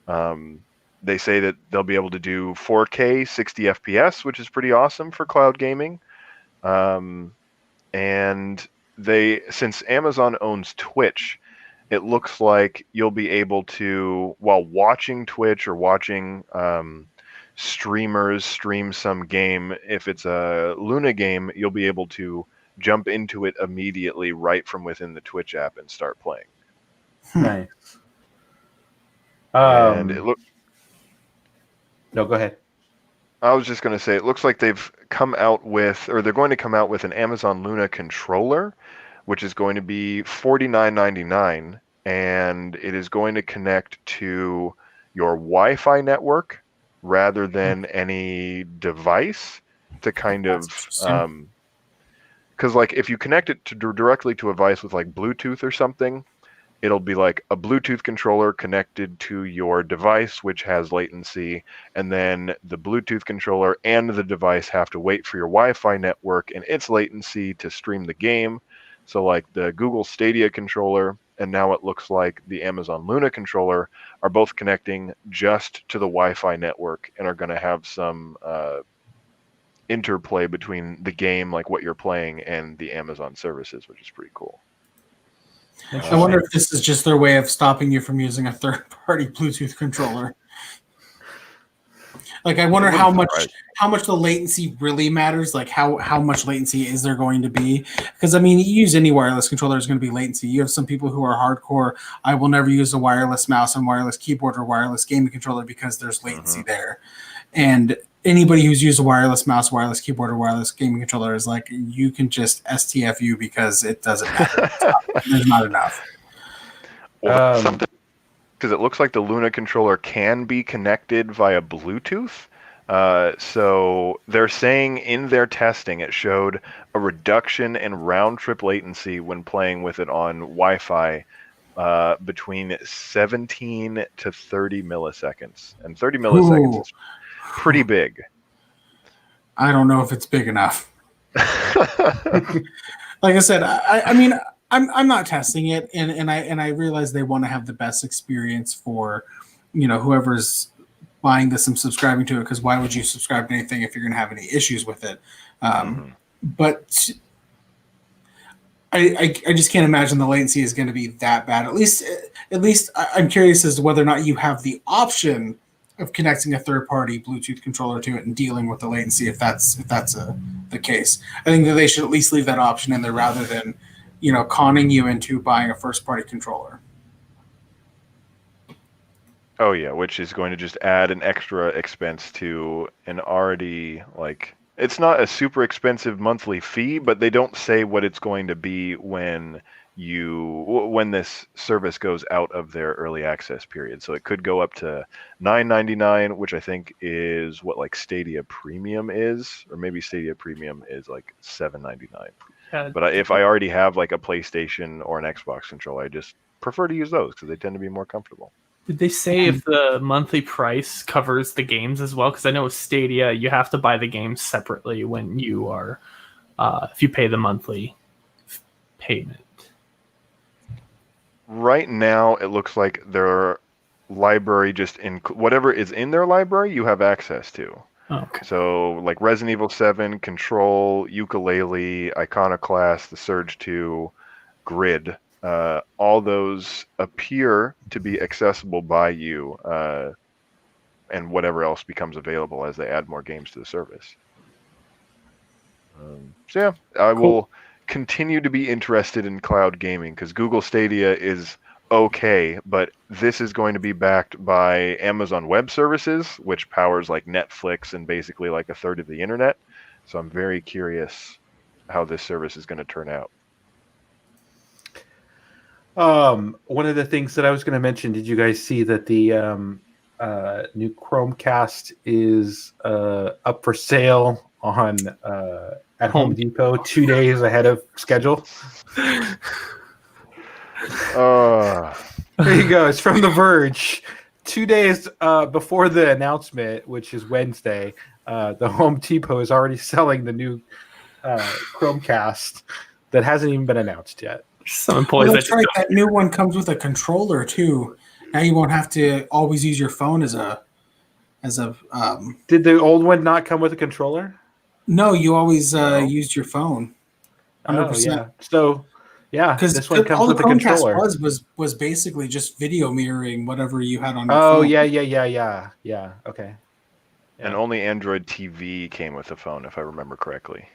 They say that they'll be able to do 4K 60 FPS, which is pretty awesome for cloud gaming. And since Amazon owns Twitch, it looks like you'll be able to, while watching Twitch or watching streamers stream some game, if it's a Luna game, you'll be able to jump into it immediately right from within the Twitch app and start playing. Nice. And it looks. No, go ahead. I was just going to say, it looks like they've come out with, or they're going to come out with an Amazon Luna controller, which is going to be $49.99, and it is going to connect to your Wi-Fi network rather than any device to kind of, because like if you connect it directly to a device with like Bluetooth or something, it'll be like a Bluetooth controller connected to your device, which has latency, and then the Bluetooth controller and the device have to wait for your Wi-Fi network and its latency to stream the game. So like the Google Stadia controller, and now it looks like the Amazon Luna controller are both connecting just to the Wi-Fi network and are going to have some interplay between the game, like what you're playing, and the Amazon services, which is pretty cool. I wonder if this is just their way of stopping you from using a third-party Bluetooth controller. Like, I wonder how much the latency really matters. Like, how much latency is there going to be? Because, I mean, you use any wireless controller, there's going to be latency. You have some people who are hardcore, I will never use a wireless mouse and wireless keyboard or wireless gaming controller because there's latency there. And anybody who's used a wireless mouse, wireless keyboard, or wireless gaming controller is like, you can just STFU because it doesn't matter. There's not enough. Well, something, because it looks like the Luna controller can be connected via Bluetooth. So they're saying in their testing it showed a reduction in round-trip latency when playing with it on Wi-Fi between 17 to 30 milliseconds. And 30 milliseconds is pretty big. I don't know if it's big enough. Like I said, I mean, I'm not testing it, and I realize they want to have the best experience for, whoever's buying this and subscribing to it. Because why would you subscribe to anything if you're going to have any issues with it? But I just can't imagine the latency is going to be that bad. At least I'm curious as to whether or not you have the option of connecting a third-party Bluetooth controller to it and dealing with the latency if that's the case. I think that they should at least leave that option in there rather than, conning you into buying a first-party controller. Oh yeah, which is going to just add an extra expense to an already It's not a super expensive monthly fee, but they don't say what it's going to be when this service goes out of their early access period. So it could go up to $9.99, which I think is what like Stadia Premium is, or maybe Stadia Premium is like $7.99. Yeah. But if I already have like a PlayStation or an Xbox controller, I just prefer to use those because they tend to be more comfortable. Did they say if the monthly price covers the games as well? Because I know with Stadia, you have to buy the games separately when you are, if you pay the monthly payment. Right now, it looks like their library whatever is in their library, you have access to. Okay. So, like Resident Evil 7, Control, Yooka-Laylee, Iconoclast, The Surge 2, Grid, all those appear to be accessible by you, and whatever else becomes available as they add more games to the service. So yeah, I will continue to be interested in cloud gaming because Google Stadia is okay, but this is going to be backed by Amazon Web Services, which powers like Netflix and basically like a third of the internet. So I'm very curious how this service is going to turn out. One of the things that I was going to mention, did you guys see that the new Chromecast is up for sale on at Home Depot 2 days ahead of schedule? There you go. It's from The Verge. 2 days before the announcement, which is Wednesday, the Home Depot is already selling the new Chromecast that hasn't even been announced yet. Some employees. Well, that's right. That new one comes with a controller too. Now you won't have to always use your phone as a. Did the old one not come with a controller? No, you always used your phone. 100%. Oh, yeah. So, yeah, because this one comes all with the a controller. Chromecast was basically just video mirroring whatever you had on your Oh, phone. yeah. Okay. Yeah. And only Android TV came with the phone, if I remember correctly.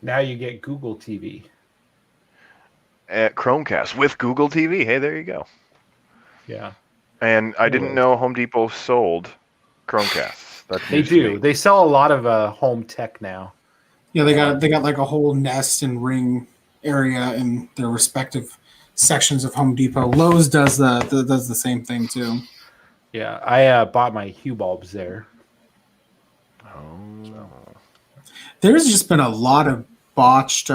Now you get Google TV. At Chromecast with Google TV. Hey, there you go. Yeah. And I didn't know Home Depot sold Chromecasts. That's They news to do. me. They sell a lot of home tech now. Yeah, they got like a whole Nest and Ring area in their respective sections of Home Depot. Lowe's does the same thing too. Yeah, I bought my Hue bulbs there. Oh. There's just been a lot of botched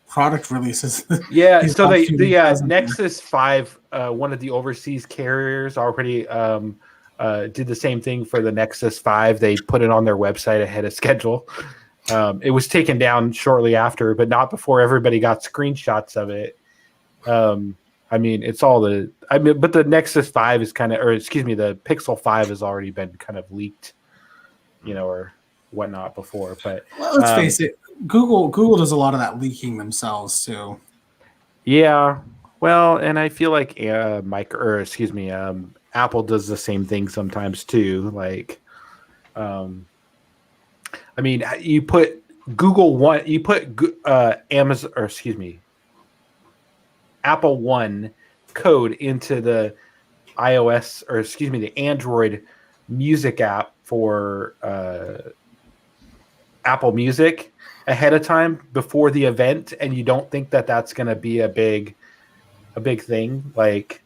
product releases. Yeah, these so last few weeks. Nexus 5, one of the overseas carriers already did the same thing for the Nexus 5. They put it on their website ahead of schedule. It was taken down shortly after, but not before everybody got screenshots of it. I mean, it's all but the Nexus 5 is kind of, or excuse me, the Pixel 5 has already been kind of leaked, or whatnot before. But well, let's face it, Google does a lot of that leaking themselves too. Yeah, well, and I feel like Apple does the same thing sometimes too. Like, I mean, you put Amazon, or excuse me, Apple One code into the iOS, or excuse me, the Android Music app for Apple Music ahead of time before the event, and you don't think that that's going to be a big thing. Like,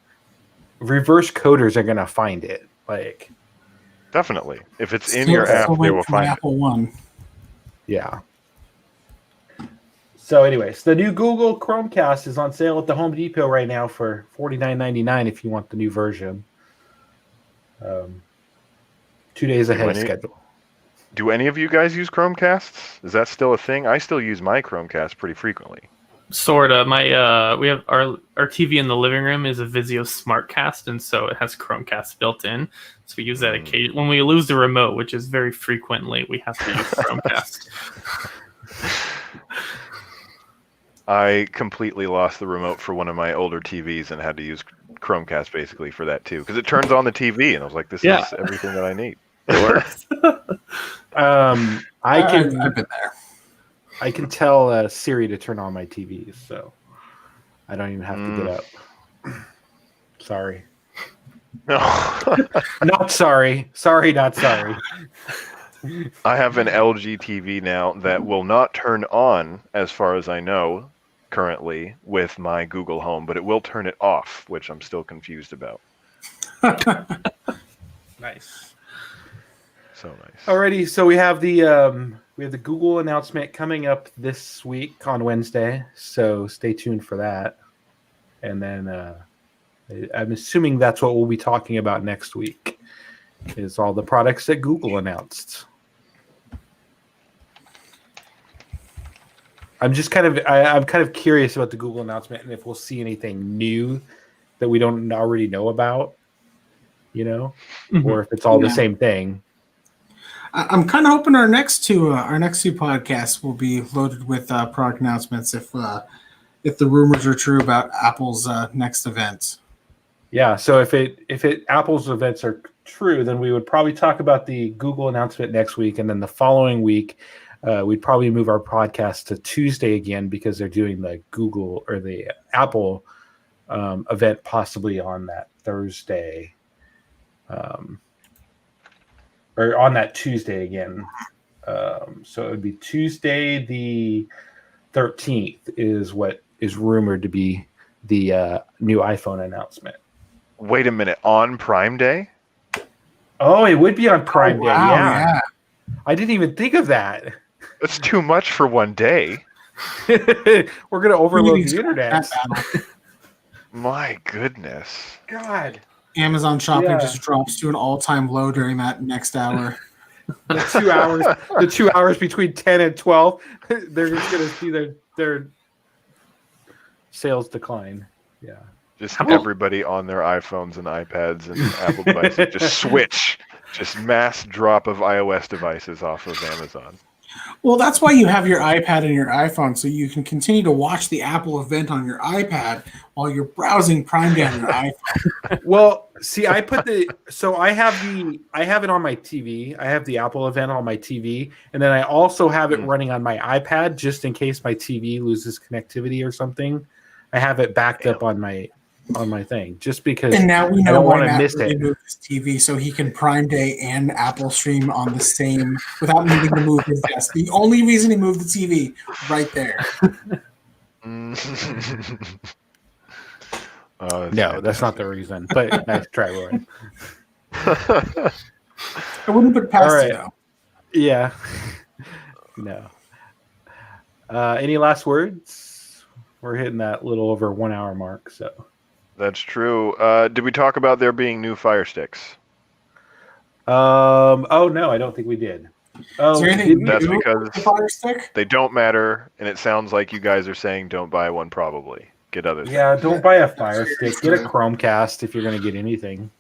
reverse coders are going to find it. Like, Definitely. If it's in your app, they will find Apple One. Yeah. So anyways, the new Google Chromecast is on sale at the Home Depot right now for $49.99 if you want the new version. 2 days ahead of schedule. Do any of you guys use Chromecasts? Is that still a thing? I still use my Chromecast pretty frequently. Sorta. We have our TV in the living room is a Vizio SmartCast, and so it has Chromecast built in. So we use that occasionally when we lose the remote, which is very frequently. We have to use Chromecast. I completely lost the remote for one of my older TVs and had to use Chromecast basically for that too, because it turns on the TV, and I was like, "This is everything that I need." It works. I've been there. I can tell Siri to turn on my TV, so I don't even have to get up. Sorry. No. Not sorry. Sorry, not sorry. I have an LG TV now that will not turn on, as far as I know, currently with my Google Home, but it will turn it off, which I'm still confused about. Nice. So nice. Alrighty, so we have the Google announcement coming up this week on Wednesday, so stay tuned for that. And then I'm assuming that's what we'll be talking about next week, is all the products that Google announced. I'm kind of curious about the Google announcement and if we'll see anything new that we don't already know about, or if it's all the same thing. I'm kind of hoping our next two podcasts will be loaded with product announcements if the rumors are true about Apple's next event. Yeah, so if Apple's events are true, then we would probably talk about the Google announcement next week, and then the following week we'd probably move our podcast to Tuesday again because they're doing the Google or the Apple event possibly on that Thursday. Or on that Tuesday again. So it would be Tuesday the 13th is what is rumored to be the new iPhone announcement. Wait a minute, on Prime Day? Oh, it would be on Prime Day, wow, yeah. I didn't even think of that. That's too much for one day. We're going to overload the internet. My goodness. God. Amazon shopping just drops to an all-time low during that next hour. The 2 hours between 10 and 12, they're just going to see their sales decline. Yeah. Just everybody on their iPhones and iPads and Apple devices just switch. Just mass drop of iOS devices off of Amazon. Well, that's why you have your iPad and your iPhone, so you can continue to watch the Apple event on your iPad while you're browsing Prime Day on your iPhone. Well, see, I have it on my TV. I have the Apple event on my TV, and then I also have it running on my iPad just in case my TV loses connectivity or something. I have it backed up on my thing just because. And now we I know don't why want to Matt miss really it. moved his TV so he can Prime Day and Apple stream on the same without needing to move his desk. The only reason he moved the TV right there. No, that's not the reason. But nice try, Roy. I wouldn't put it past you, though. Yeah. No. Any last words? We're hitting that little over 1 hour mark, so. That's true. Did we talk about there being new Fire Sticks? Oh no, I don't think we did. Is there anything That's new because with the Fire Stick? they don't matter, and it sounds like you guys are saying don't buy one. Probably get other things. Yeah, don't buy a Fire Stick. Get a Chromecast if you're going to get anything.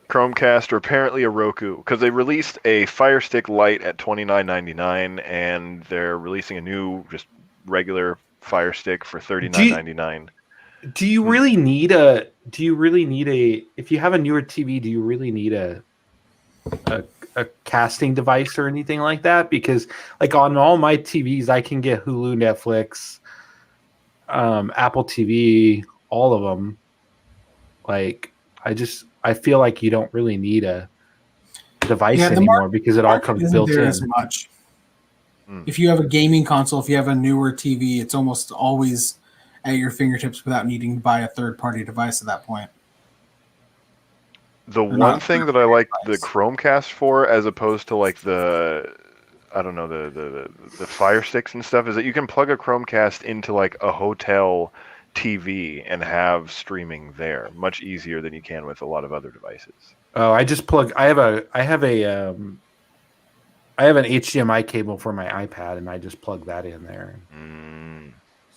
Chromecast or apparently a Roku, because they released a Fire Stick Lite at $29.99, and they're releasing a new just regular Fire Stick for $39.99. Do you really need a? If you have a newer TV, do you really need a casting device or anything like that? Because like on all my TVs, I can get Hulu, Netflix, Apple TV, all of them. Like I feel like you don't really need a device anymore because it all comes built in. As much. If you have a gaming console, if you have a newer TV, it's almost always at your fingertips without needing to buy a third-party device at that point. The one thing that I like the Chromecast for, as opposed to like the Fire Sticks and stuff, is that you can plug a Chromecast into like a hotel TV and have streaming there much easier than you can with a lot of other devices. Oh, I just plug. I have an HDMI cable for my iPad, and I just plug that in there.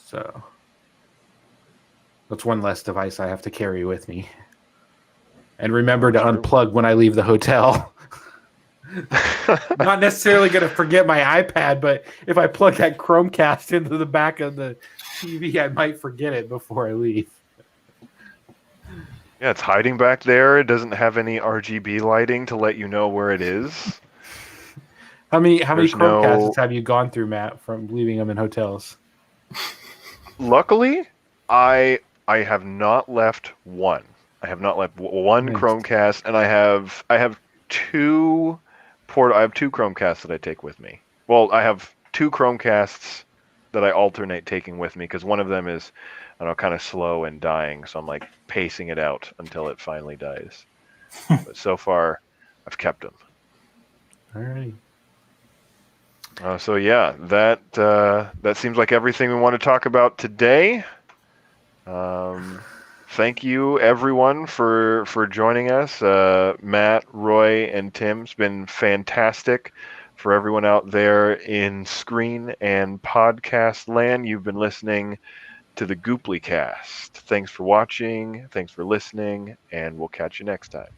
So that's one less device I have to carry with me. And remember to unplug when I leave the hotel. Not necessarily going to forget my iPad, but if I plug that Chromecast into the back of the TV, I might forget it before I leave. Yeah, it's hiding back there. It doesn't have any RGB lighting to let you know where it is. How many Chromecasts have you gone through, Matt, from leaving them in hotels? Luckily, I have not left one. I have not left one Nice. Chromecast, and I have two I have 2 Chromecasts that I take with me. Well, I have 2 Chromecasts that I alternate taking with me because one of them is, I don't know, kind of slow and dying. So I'm like pacing it out until it finally dies. But so far, I've kept them. All right. So yeah, that seems like everything we want to talk about today. Thank you everyone for joining us. Matt, Roy, and Tim. It's been fantastic. For everyone out there in screen and podcast land, you've been listening to the Goopplycast. Thanks for watching. Thanks for listening, and we'll catch you next time.